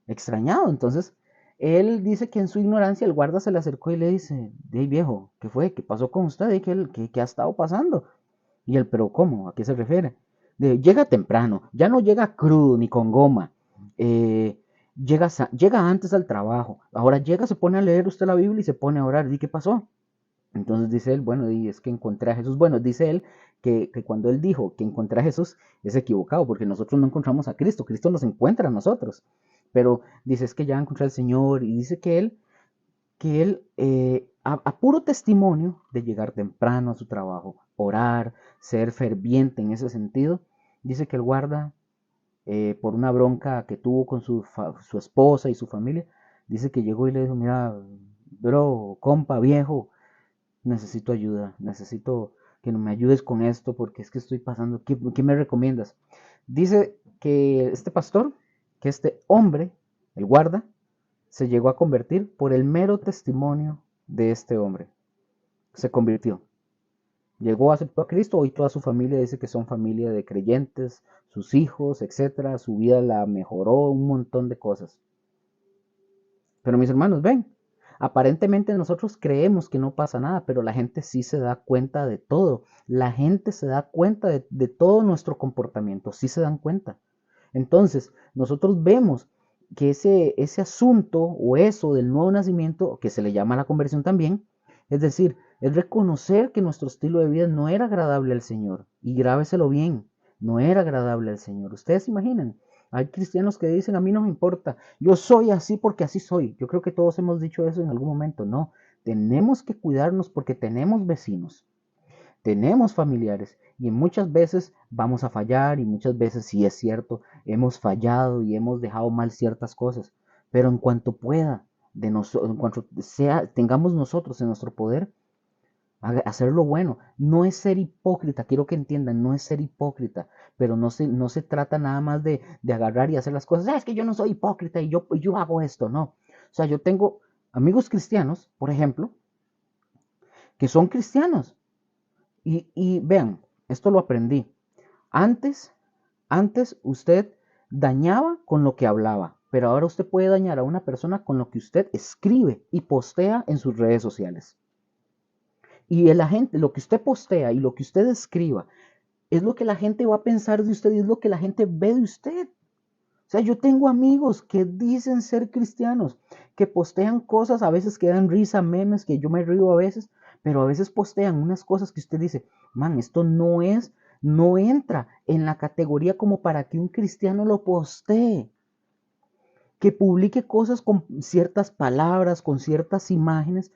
extrañado. Entonces, él dice que en su ignorancia el guarda se le acercó y le dice, hey viejo, ¿qué fue? ¿Qué pasó con usted? ¿Qué ha estado pasando? Y él, pero ¿cómo? ¿A qué se refiere? Llega temprano, ya no llega crudo ni con goma. Llega antes al trabajo. Ahora llega, se pone a leer usted la Biblia y se pone a orar. ¿Y qué pasó? Entonces dice él, bueno, y es que encontré a Jesús. Bueno, dice él que cuando él dijo que encontré a Jesús es equivocado, porque nosotros no encontramos a Cristo, Cristo nos encuentra a nosotros. Pero dice es que ya encontré al Señor y dice que él a puro testimonio de llegar temprano a su trabajo, orar, ser ferviente en ese sentido, dice que el guarda, por una bronca que tuvo con su esposa y su familia, dice que llegó y le dijo, mira, bro, compa, viejo, necesito ayuda, necesito que me ayudes con esto porque es que estoy pasando, ¿qué me recomiendas? Dice que este pastor, que este hombre, el guarda, se llegó a convertir por el mero testimonio de este hombre. Se convirtió. Llegó, aceptó a Cristo, hoy toda su familia dice que son familia de creyentes, sus hijos, etcétera, su vida la mejoró, un montón de cosas. Pero mis hermanos, ven, aparentemente nosotros creemos que no pasa nada, pero la gente sí se da cuenta de todo. La gente se da cuenta de todo nuestro comportamiento, sí se dan cuenta. Entonces, nosotros vemos que ese asunto o eso del nuevo nacimiento, que se le llama la conversión también, es decir, es reconocer que nuestro estilo de vida no era agradable al Señor. Y grábeselo bien, no era agradable al Señor. Ustedes se imaginan, hay cristianos que dicen, a mí no me importa, yo soy así porque así soy. Yo creo que todos hemos dicho eso en algún momento. No, tenemos que cuidarnos porque tenemos vecinos, tenemos familiares y muchas veces vamos a fallar y muchas veces, sí es cierto, hemos fallado y hemos dejado mal ciertas cosas. Pero en cuanto pueda, en cuanto tengamos nosotros en nuestro poder, hacer lo bueno. No es ser hipócrita, quiero que entiendan, no es ser hipócrita, pero no se trata nada más de agarrar y hacer las cosas. Es que yo no soy hipócrita y yo hago esto, no. O sea, yo tengo amigos cristianos, por ejemplo, que son cristianos. Y vean, esto lo aprendí. Antes, antes usted dañaba con lo que hablaba, pero ahora usted puede dañar a una persona con lo que usted escribe y postea en sus redes sociales. Y la gente, lo que usted postea y lo que usted escriba, es lo que la gente va a pensar de usted y es lo que la gente ve de usted. O sea, yo tengo amigos que dicen ser cristianos, que postean cosas, a veces que dan risa, memes, que yo me río a veces, pero a veces postean unas cosas que usted dice, man, esto no entra en la categoría como para que un cristiano lo postee. que publique cosas con ciertas palabras, con ciertas imágenes.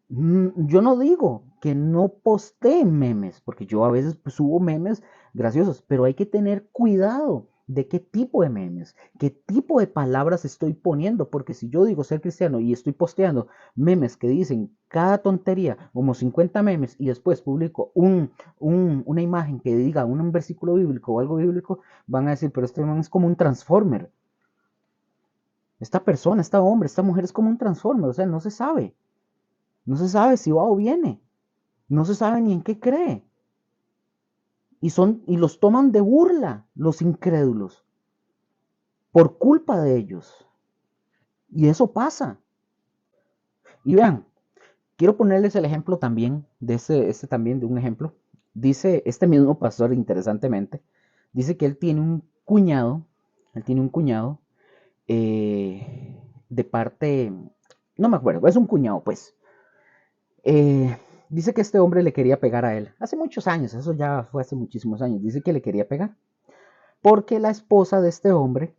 Yo no digo que no posteen memes, porque yo a veces pues, subo memes graciosos, pero hay que tener cuidado de qué tipo de memes, qué tipo de palabras estoy poniendo, porque si yo digo ser cristiano y estoy posteando memes que dicen cada tontería, como 50 memes, y después publico una imagen que diga un versículo bíblico o algo bíblico, van a decir, pero este man es como un transformer. Esta persona, esta hombre, esta mujer es como un transformer, o sea, no se sabe. No se sabe si va o viene. No se sabe ni en qué cree. Y los toman de burla los incrédulos por culpa de ellos. Y eso pasa. Y vean, quiero ponerles el ejemplo también de este también de un ejemplo. Dice este mismo pastor, interesantemente, dice que él tiene un cuñado de parte, no me acuerdo, es un cuñado, pues. Dice que este hombre le quería pegar a él. Hace muchos años, eso ya fue hace muchísimos años. Dice que le quería pegar. Porque la esposa de este hombre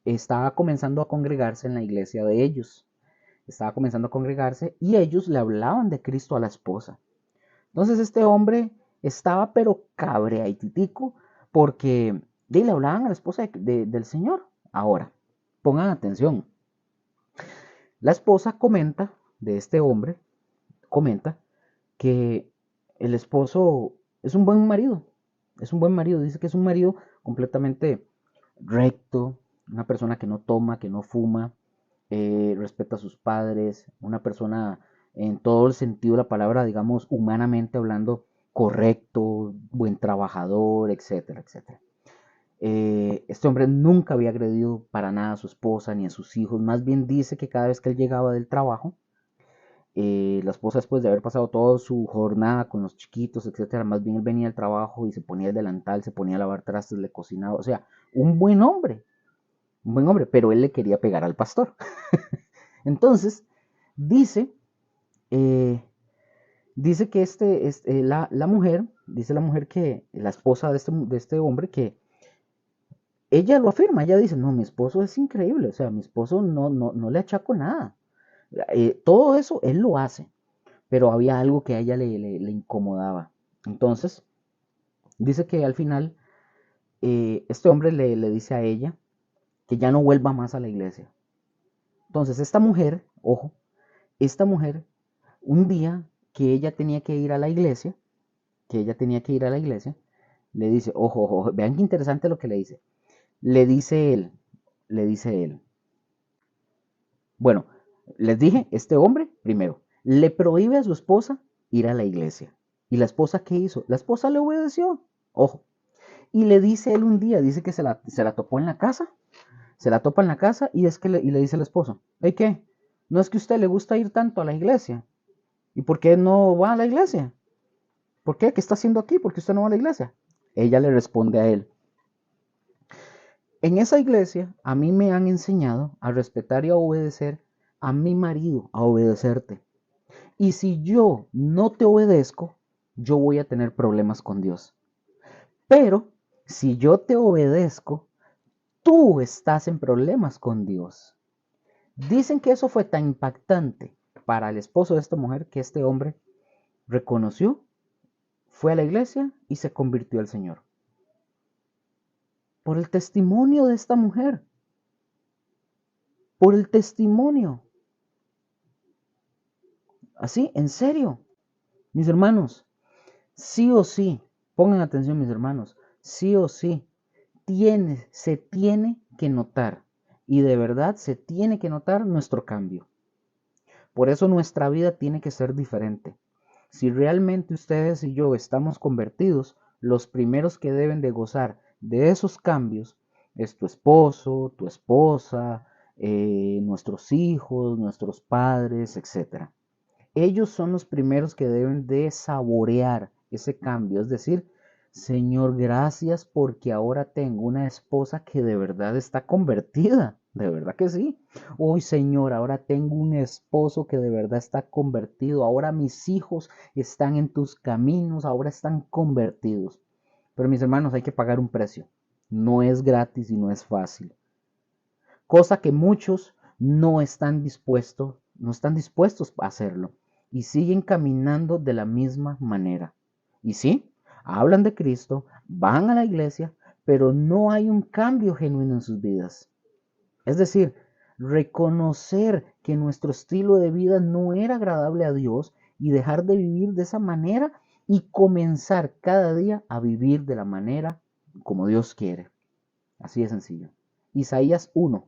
estaba comenzando a congregarse en la iglesia de ellos. Estaba comenzando a congregarse y ellos le hablaban de Cristo a la esposa. Entonces este hombre estaba pero cabreaititico porque le hablaban a la esposa del Señor. Ahora, pongan atención. La esposa comenta de este hombre, comenta que el esposo es un buen marido, dice que es un marido completamente recto, una persona que no toma, que no fuma, respeta a sus padres, una persona en todo el sentido de la palabra, digamos, humanamente hablando, correcto, buen trabajador, etcétera, etcétera. Este hombre nunca había agredido para nada a su esposa ni a sus hijos, más bien dice que cada vez que él llegaba del trabajo, la esposa después de haber pasado toda su jornada con los chiquitos, etcétera, más bien él venía al trabajo y se ponía el delantal, se ponía a lavar trastes, le cocinaba, o sea, un buen hombre, pero él le quería pegar al pastor. Entonces, dice, eh, dice que dice la mujer que, la esposa de este hombre, que ella lo afirma, ella dice, no, mi esposo es increíble, o sea, mi esposo no le achaco nada. Todo eso él lo hace, pero había algo que a ella le incomodaba. Entonces, dice que al final este hombre le dice a ella que ya no vuelva más a la iglesia. Entonces, esta mujer, ojo, esta mujer, un día que ella tenía que ir a la iglesia, le dice, ojo, ojo, vean qué interesante lo que le dice. Le dice él, bueno, les dije, este hombre, primero, le prohíbe a su esposa ir a la iglesia. ¿Y la esposa qué hizo? La esposa le obedeció, ojo. Y le dice él un día, dice que se la topó en la casa, se la topa en la casa y y le dice al esposo, ¿hey qué? ¿No es que a usted le gusta ir tanto a la iglesia? ¿Y por qué no va a la iglesia? ¿Por qué? ¿Qué está haciendo aquí? ¿Por qué usted no va a la iglesia? Ella le responde a él, en esa iglesia a mí me han enseñado a respetar y a obedecer a mi marido, a obedecerte. Y si yo no te obedezco, yo voy a tener problemas con Dios. Pero si yo te obedezco, tú estás en problemas con Dios. Dicen que eso fue tan impactante para el esposo de esta mujer que este hombre reconoció, fue a la iglesia y se convirtió al Señor. Por el testimonio de esta mujer. Por el testimonio. Así, en serio. Mis hermanos, sí o sí, pongan atención mis hermanos, sí o sí, se tiene que notar. Y de verdad se tiene que notar nuestro cambio. Por eso nuestra vida tiene que ser diferente. Si realmente ustedes y yo estamos convertidos, los primeros que deben de gozar de esos cambios es tu esposo, tu esposa, nuestros hijos, nuestros padres, etc. Ellos son los primeros que deben de saborear ese cambio, es decir, Señor, gracias porque ahora tengo una esposa que de verdad está convertida, de verdad que sí. Hoy, Señor, ahora tengo un esposo que de verdad está convertido, ahora mis hijos están en tus caminos, ahora están convertidos. Pero mis hermanos, hay que pagar un precio. No es gratis y no es fácil. cosa que muchos no están dispuestos a hacerlo y siguen caminando de la misma manera. Y sí, hablan de Cristo, van a la iglesia, pero no hay un cambio genuino en sus vidas. Es decir, reconocer que nuestro estilo de vida no era agradable a Dios y dejar de vivir de esa manera y comenzar cada día a vivir de la manera como Dios quiere. Así de sencillo. Isaías 1.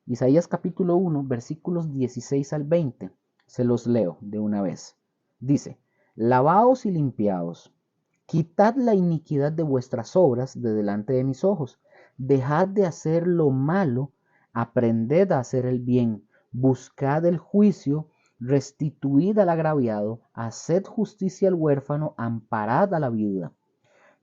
Isaías capítulo 1, versículos 16 al 20. Se los leo de una vez. Dice, lavaos y limpiaos, quitad la iniquidad de vuestras obras de delante de mis ojos, dejad de hacer lo malo, aprended a hacer el bien, buscad el juicio, restituid al agraviado, haced justicia al huérfano, amparad a la viuda.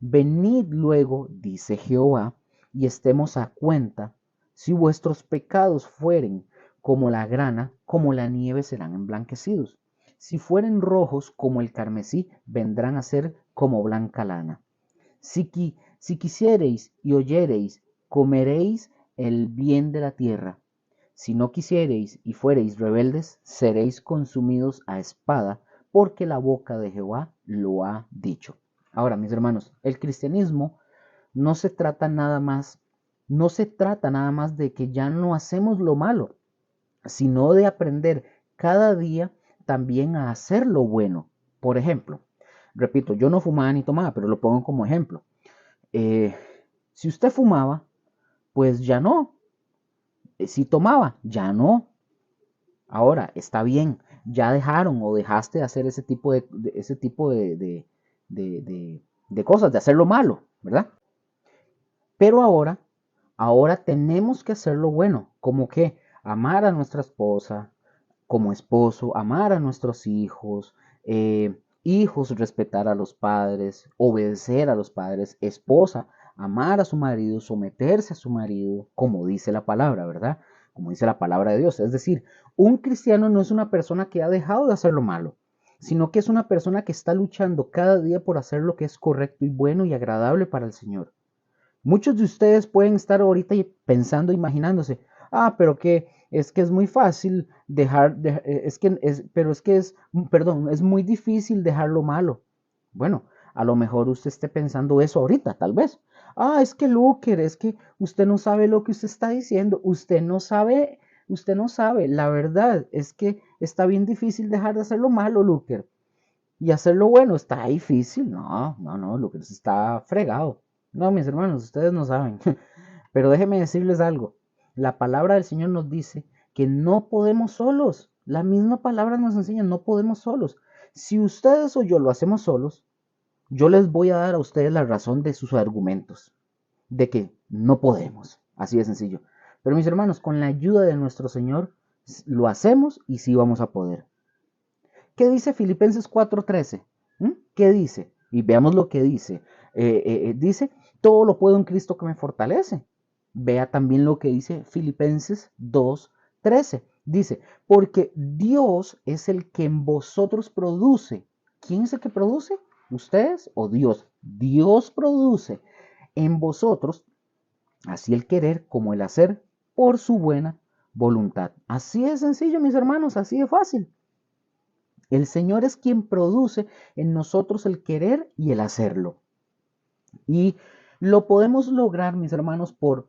Venid luego, dice Jehová, y estemos a cuenta. Si vuestros pecados fueren como la grana, como la nieve serán emblanquecidos. Si fueren rojos como el carmesí, vendrán a ser como blanca lana. Si quisiereis y oyereis, comeréis el bien de la tierra. Si no quisiereis y fuereis rebeldes, seréis consumidos a espada, porque la boca de Jehová lo ha dicho. Ahora, mis hermanos, el cristianismo no se trata nada más, no se trata nada más de que ya no hacemos lo malo, sino de aprender cada día también a hacer lo bueno. Por ejemplo, repito, yo no fumaba ni tomaba, pero lo pongo como ejemplo. Eh, si usted fumaba, pues ya no. Si tomaba, ya no. Ahora, está bien, ya dejaron o dejaste de hacer ese tipo de cosas, de hacer lo malo, ¿verdad? Pero ahora tenemos que hacer lo bueno, como que amar a nuestra esposa como esposo, amar a nuestros hijos, hijos respetar a los padres, obedecer a los padres, esposa amar a su marido, someterse a su marido, como dice la palabra, ¿verdad? Como dice la palabra de Dios. Es decir, un cristiano no es una persona que ha dejado de hacer lo malo, sino que es una persona que está luchando cada día por hacer lo que es correcto y bueno y agradable para el Señor. Muchos de ustedes pueden estar ahorita pensando, imaginándose, pero que es muy fácil perdón, es muy difícil dejar lo malo. Bueno, a lo mejor usted esté pensando eso ahorita, tal vez. Es que Luker, es que usted no sabe lo que usted está diciendo, usted no sabe, la verdad es que está bien difícil dejar de hacer lo malo, Luker. Y hacerlo bueno está difícil. No, no, no, Luker está fregado. No, mis hermanos, ustedes no saben. Pero déjenme decirles algo. La palabra del Señor nos dice que no podemos solos. La misma palabra nos enseña, no podemos solos. Si ustedes o yo lo hacemos solos, yo les voy a dar a ustedes la razón de sus argumentos, de que no podemos. Así de sencillo. Pero mis hermanos, con la ayuda de nuestro Señor, lo hacemos y sí vamos a poder. ¿Qué dice Filipenses 4:13? ¿Qué dice? Y veamos lo que dice. Dice, todo lo puedo en Cristo que me fortalece. Vea también lo que dice Filipenses 2:13. Dice, porque Dios es el que en vosotros produce. ¿Quién es el que produce? ¿Ustedes o Dios? Dios produce en vosotros, así el querer como el hacer, por su buena voluntad. Así de sencillo, mis hermanos, así de fácil. El Señor es quien produce en nosotros el querer y el hacerlo. Y lo podemos lograr, mis hermanos, por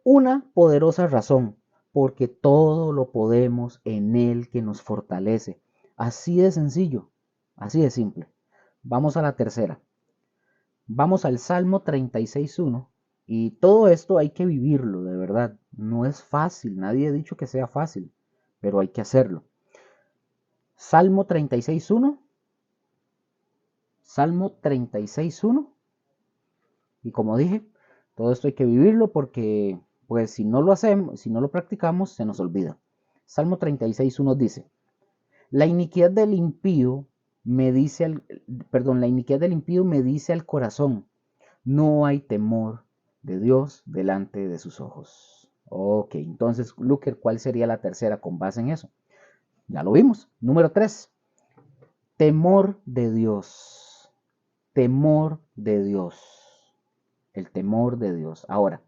una poderosa razón, porque todo lo podemos en Él que nos fortalece. Así de sencillo, así de simple. Vamos a la tercera. Vamos al Salmo 36:1. Y todo esto hay que vivirlo, de verdad. No es fácil, nadie ha dicho que sea fácil, pero hay que hacerlo. Salmo 36:1. Salmo 36:1. Y como dije, todo esto hay que vivirlo porque, pues, si no lo hacemos, si no lo practicamos, se nos olvida. Salmo 36:1 dice, la iniquidad del impío me dice la iniquidad del impío me dice al corazón, no hay temor de Dios delante de sus ojos. Ok, entonces, Luker, ¿cuál sería la tercera con base en eso? Ya lo vimos. Número 3, temor de Dios. Temor de Dios. El temor de Dios. Ahora,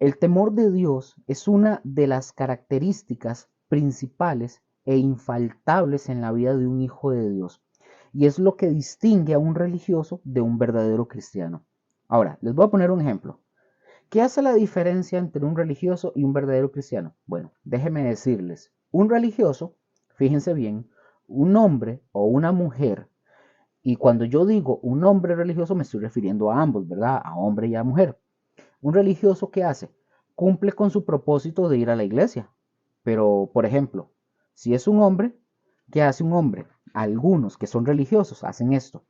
El temor de Dios es una de las características principales e infaltables en la vida de un hijo de Dios. Y es lo que distingue a un religioso de un verdadero cristiano. Ahora, les voy a poner un ejemplo. ¿Qué hace la diferencia entre un religioso y un verdadero cristiano? Bueno, déjenme decirles, un religioso, fíjense bien, un hombre o una mujer, y cuando yo digo un hombre religioso me estoy refiriendo a ambos, ¿verdad? A hombre y a mujer. Un religioso, ¿qué hace? Cumple con su propósito de ir a la iglesia. Pero, por ejemplo, si es un hombre, ¿qué hace un hombre? Algunos que son religiosos hacen esto.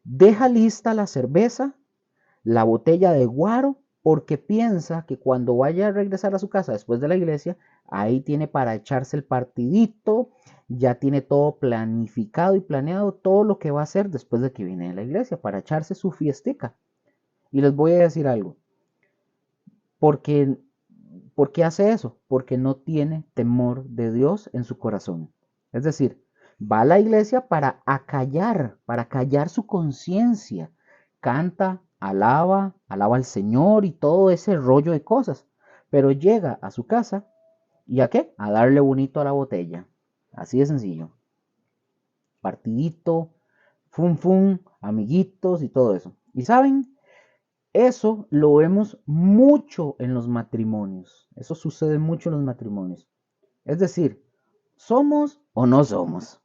Deja lista la cerveza, la botella de guaro, porque piensa que cuando vaya a regresar a su casa después de la iglesia, ahí tiene para echarse el partidito, ya tiene todo planificado y planeado todo lo que va a hacer después de que viene de la iglesia, para echarse su fiestica. Y les voy a decir algo, porque ¿por qué hace eso? Porque no tiene temor de Dios en su corazón. Es decir, va a la iglesia para callar su conciencia. Canta, alaba al Señor y todo ese rollo de cosas. Pero llega a su casa y ¿a qué? A darle bonito a la botella. Así de sencillo. Partidito, fum fum, amiguitos y todo eso. ¿Y saben? Eso lo vemos mucho en los matrimonios. Eso sucede mucho en los matrimonios. Es decir, somos o no somos.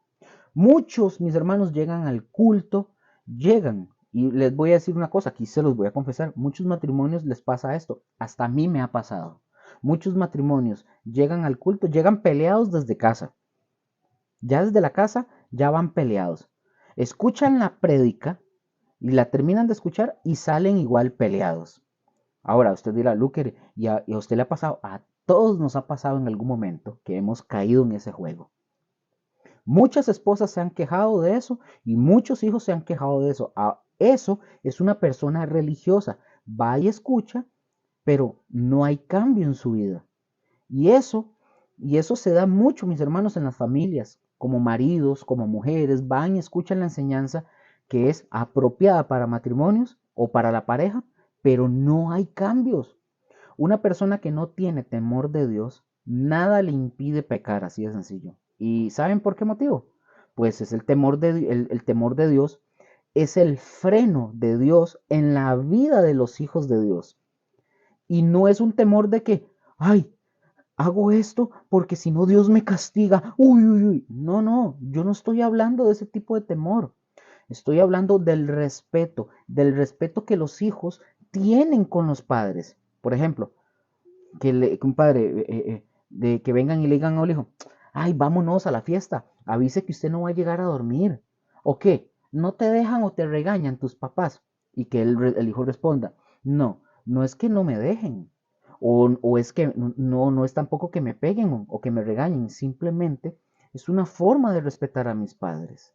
Muchos, mis hermanos, llegan al culto, llegan, y les voy a decir una cosa, aquí se los voy a confesar, muchos matrimonios les pasa esto, hasta a mí me ha pasado. Muchos matrimonios llegan al culto, llegan peleados desde casa. Ya desde la casa ya van peleados. Escuchan la prédica y la terminan de escuchar y salen igual peleados. Ahora, usted dirá, Luker, y a usted le ha pasado, a todos nos ha pasado en algún momento que hemos caído en ese juego. Muchas esposas se han quejado de eso y muchos hijos se han quejado de eso. Eso es una persona religiosa. Va y escucha, pero no hay cambio en su vida. Y eso, y eso se da mucho, mis hermanos, en las familias, como maridos, como mujeres, van y escuchan la enseñanza que es apropiada para matrimonios o para la pareja, pero no hay cambios. Una persona que no tiene temor de Dios, nada le impide pecar, así de sencillo. ¿Y saben por qué motivo? Pues es el temor de Dios, es el freno de Dios en la vida de los hijos de Dios. Y no es un temor de que, ay, hago esto porque si no Dios me castiga. Uy, uy, uy. No, no, yo no estoy hablando de ese tipo de temor. Estoy hablando del respeto que los hijos tienen con los padres. Por ejemplo, que un padre, de que vengan y le digan al hijo, ay, vámonos a la fiesta, avise que usted no va a llegar a dormir. ¿O qué? ¿No te dejan o te regañan tus papás? Y que el hijo responda, no, no es que no me dejen, o es que no es tampoco que me peguen o que me regañen, simplemente es una forma de respetar a mis padres.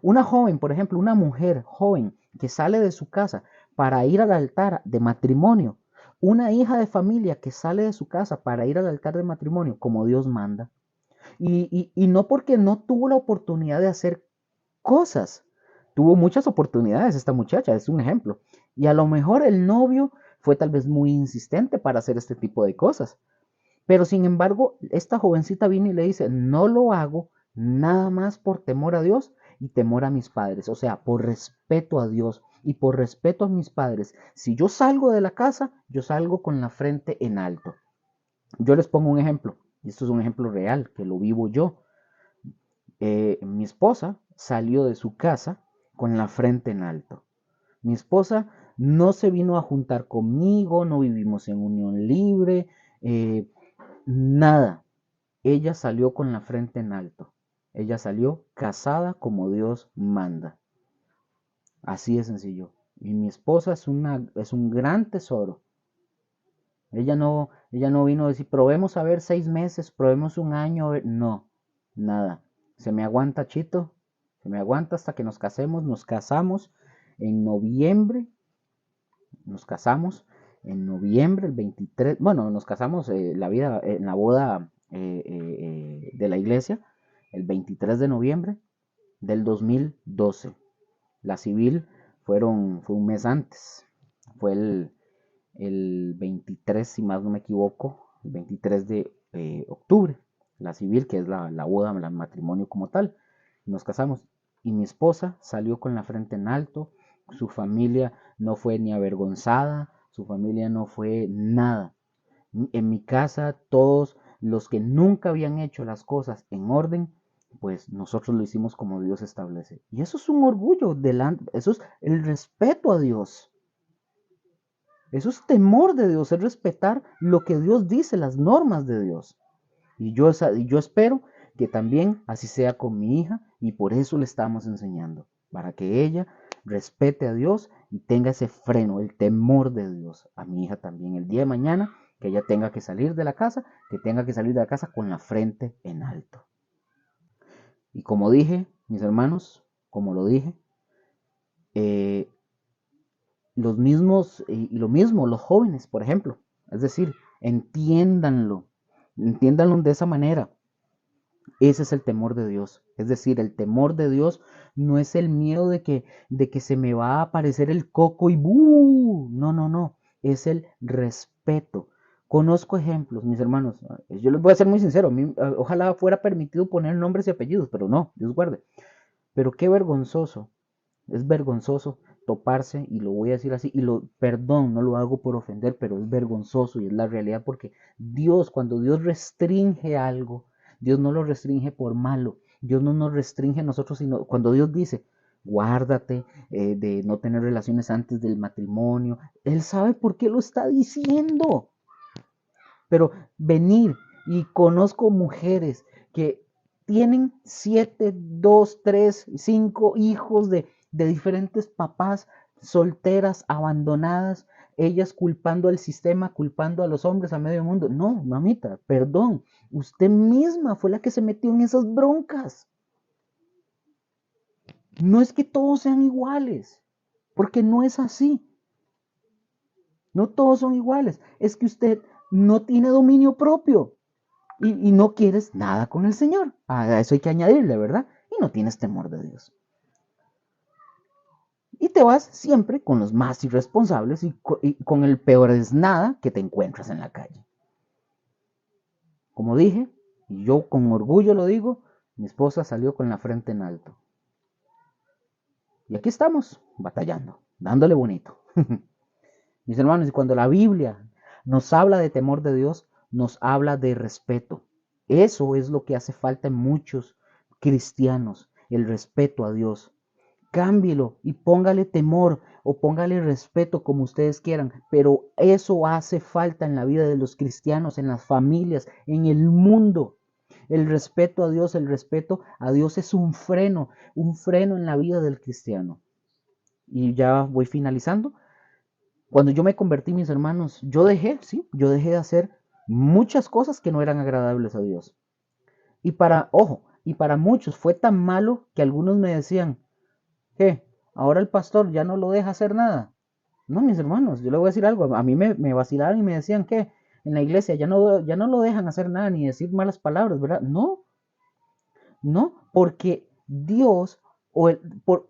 Una joven, por ejemplo, una mujer joven que sale de su casa para ir al altar de matrimonio, una hija de familia que sale de su casa para ir al altar de matrimonio como Dios manda, y no porque no tuvo la oportunidad de hacer cosas, tuvo muchas oportunidades esta muchacha, es un ejemplo, y a lo mejor el novio fue tal vez muy insistente para hacer este tipo de cosas, pero sin embargo, esta jovencita viene y le dice, no lo hago nada más por temor a Dios y temor a mis padres, o sea, por respeto a Dios y por respeto a mis padres. Si yo salgo de la casa, yo salgo con la frente en alto. Yo les pongo un ejemplo, y esto es un ejemplo real, que lo vivo yo. Mi esposa salió de su casa con la frente en alto. Mi esposa no se vino a juntar conmigo, no vivimos en unión libre, nada. Ella salió con la frente en alto. Ella salió casada como Dios manda. Así de sencillo. Y mi esposa es un gran tesoro. Ella no vino a decir, probemos a ver 6 meses, probemos un año, a ver. No, nada. Se me aguanta, Chito. Se me aguanta hasta que nos casemos. Nos casamos en noviembre. Nos casamos en noviembre, el 23. Bueno, nos casamos en la boda de la iglesia, el 23 de noviembre del 2012. La civil fue un mes antes. Fue el 23, si más no me equivoco, el 23 de octubre, la civil, que es la boda, el matrimonio como tal. Nos casamos y mi esposa salió con la frente en alto, su familia no fue ni avergonzada, su familia no fue nada. En mi casa, todos los que nunca habían hecho las cosas en orden, pues nosotros lo hicimos como Dios establece. Y eso es un orgullo, eso es el respeto a Dios. Eso es temor de Dios, es respetar lo que Dios dice, las normas de Dios. Y yo espero que también así sea con mi hija y por eso le estamos enseñando, para que ella respete a Dios y tenga ese freno, el temor de Dios. A mi hija también el día de mañana, que ella tenga que salir de la casa, que tenga que salir de la casa con la frente en alto. Y como dije, mis hermanos, como lo dije, eh, los mismos, y lo mismo, los jóvenes, por ejemplo, es decir, entiéndanlo de esa manera. Ese es el temor de Dios. Es decir, el temor de Dios no es el miedo de que se me va a aparecer el coco y ¡buh! No, no, no. Es el respeto. Conozco ejemplos, mis hermanos. Yo les voy a ser muy sincero. A mí, ojalá fuera permitido poner nombres y apellidos, pero no, Dios guarde. Pero qué vergonzoso. Es vergonzoso toparse, y lo voy a decir así, perdón, no lo hago por ofender, pero es vergonzoso y es la realidad porque cuando Dios restringe algo, Dios no lo restringe por malo, Dios no nos restringe a nosotros, sino cuando Dios dice, guárdate de no tener relaciones antes del matrimonio, Él sabe por qué lo está diciendo. Pero venir, y conozco mujeres que tienen 7, 2, 3, 5 hijos de diferentes papás, solteras, abandonadas, ellas culpando al sistema, culpando a los hombres, a medio mundo. No, mamita, perdón, usted misma fue la que se metió en esas broncas. No es que todos sean iguales, porque no es así. No todos son iguales. Es que usted no tiene dominio propio. Y no quieres nada con el Señor. A eso hay que añadirle, ¿verdad? Y no tienes temor de Dios. Y te vas siempre con los más irresponsables y con el peor es nada que te encuentras en la calle. Como dije, y yo con orgullo lo digo, mi esposa salió con la frente en alto. Y aquí estamos, batallando, dándole bonito. Mis hermanos, y cuando la Biblia nos habla de temor de Dios, nos habla de respeto. Eso es lo que hace falta en muchos cristianos, el respeto a Dios. Cámbielo y póngale temor o póngale respeto como ustedes quieran, pero eso hace falta en la vida de los cristianos, en las familias, en el mundo. El respeto a Dios es un freno en la vida del cristiano. Y ya voy finalizando. Cuando yo me convertí, mis hermanos, yo dejé de hacer muchas cosas que no eran agradables a Dios. Y para muchos fue tan malo que algunos me decían, ¿qué? Ahora el pastor ya no lo deja hacer nada. No, mis hermanos, yo le voy a decir algo. A mí me vacilaron y me decían que en la iglesia ya no lo dejan hacer nada ni decir malas palabras, ¿verdad? No, no, porque Dios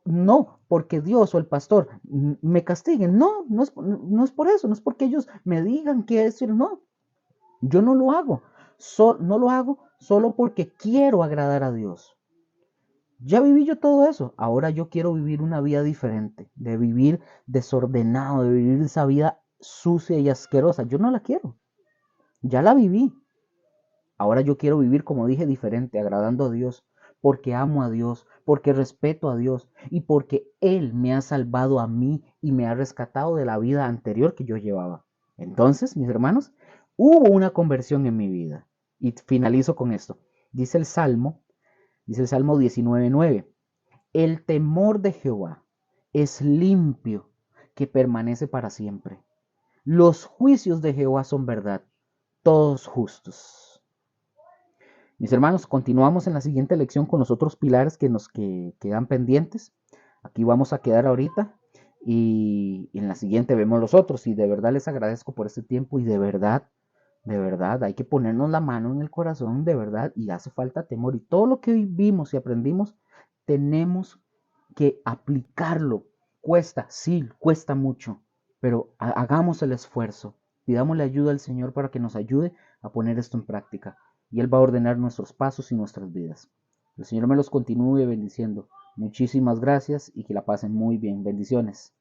no, porque Dios o el pastor me castiguen. No, no es por eso, no es porque ellos me digan qué decir, no. Yo no lo hago. No lo hago solo porque quiero agradar a Dios. Ya viví yo todo eso. Ahora yo quiero vivir una vida diferente, de vivir desordenado, de vivir esa vida sucia y asquerosa. Yo no la quiero. Ya la viví. Ahora yo quiero vivir, como dije, diferente, agradando a Dios, porque amo a Dios, porque respeto a Dios y porque Él me ha salvado a mí y me ha rescatado de la vida anterior que yo llevaba. Entonces, mis hermanos, hubo una conversión en mi vida. Y finalizo con esto. Dice el Salmo 19:9. El temor de Jehová es limpio, que permanece para siempre. Los juicios de Jehová son verdad, todos justos. Mis hermanos, continuamos en la siguiente lección con los otros pilares que quedan pendientes. Aquí vamos a quedar ahorita y en la siguiente vemos los otros. Y de verdad les agradezco por este tiempo y de verdad, hay que ponernos la mano en el corazón, de verdad, y hace falta temor. Y todo lo que vimos y aprendimos, tenemos que aplicarlo. Cuesta, sí, cuesta mucho. pero hagamos el esfuerzo, pidámosle ayuda al Señor para que nos ayude a poner esto en práctica y Él va a ordenar nuestros pasos y nuestras vidas. El Señor me los continúe bendiciendo. Muchísimas gracias y que la pasen muy bien. Bendiciones.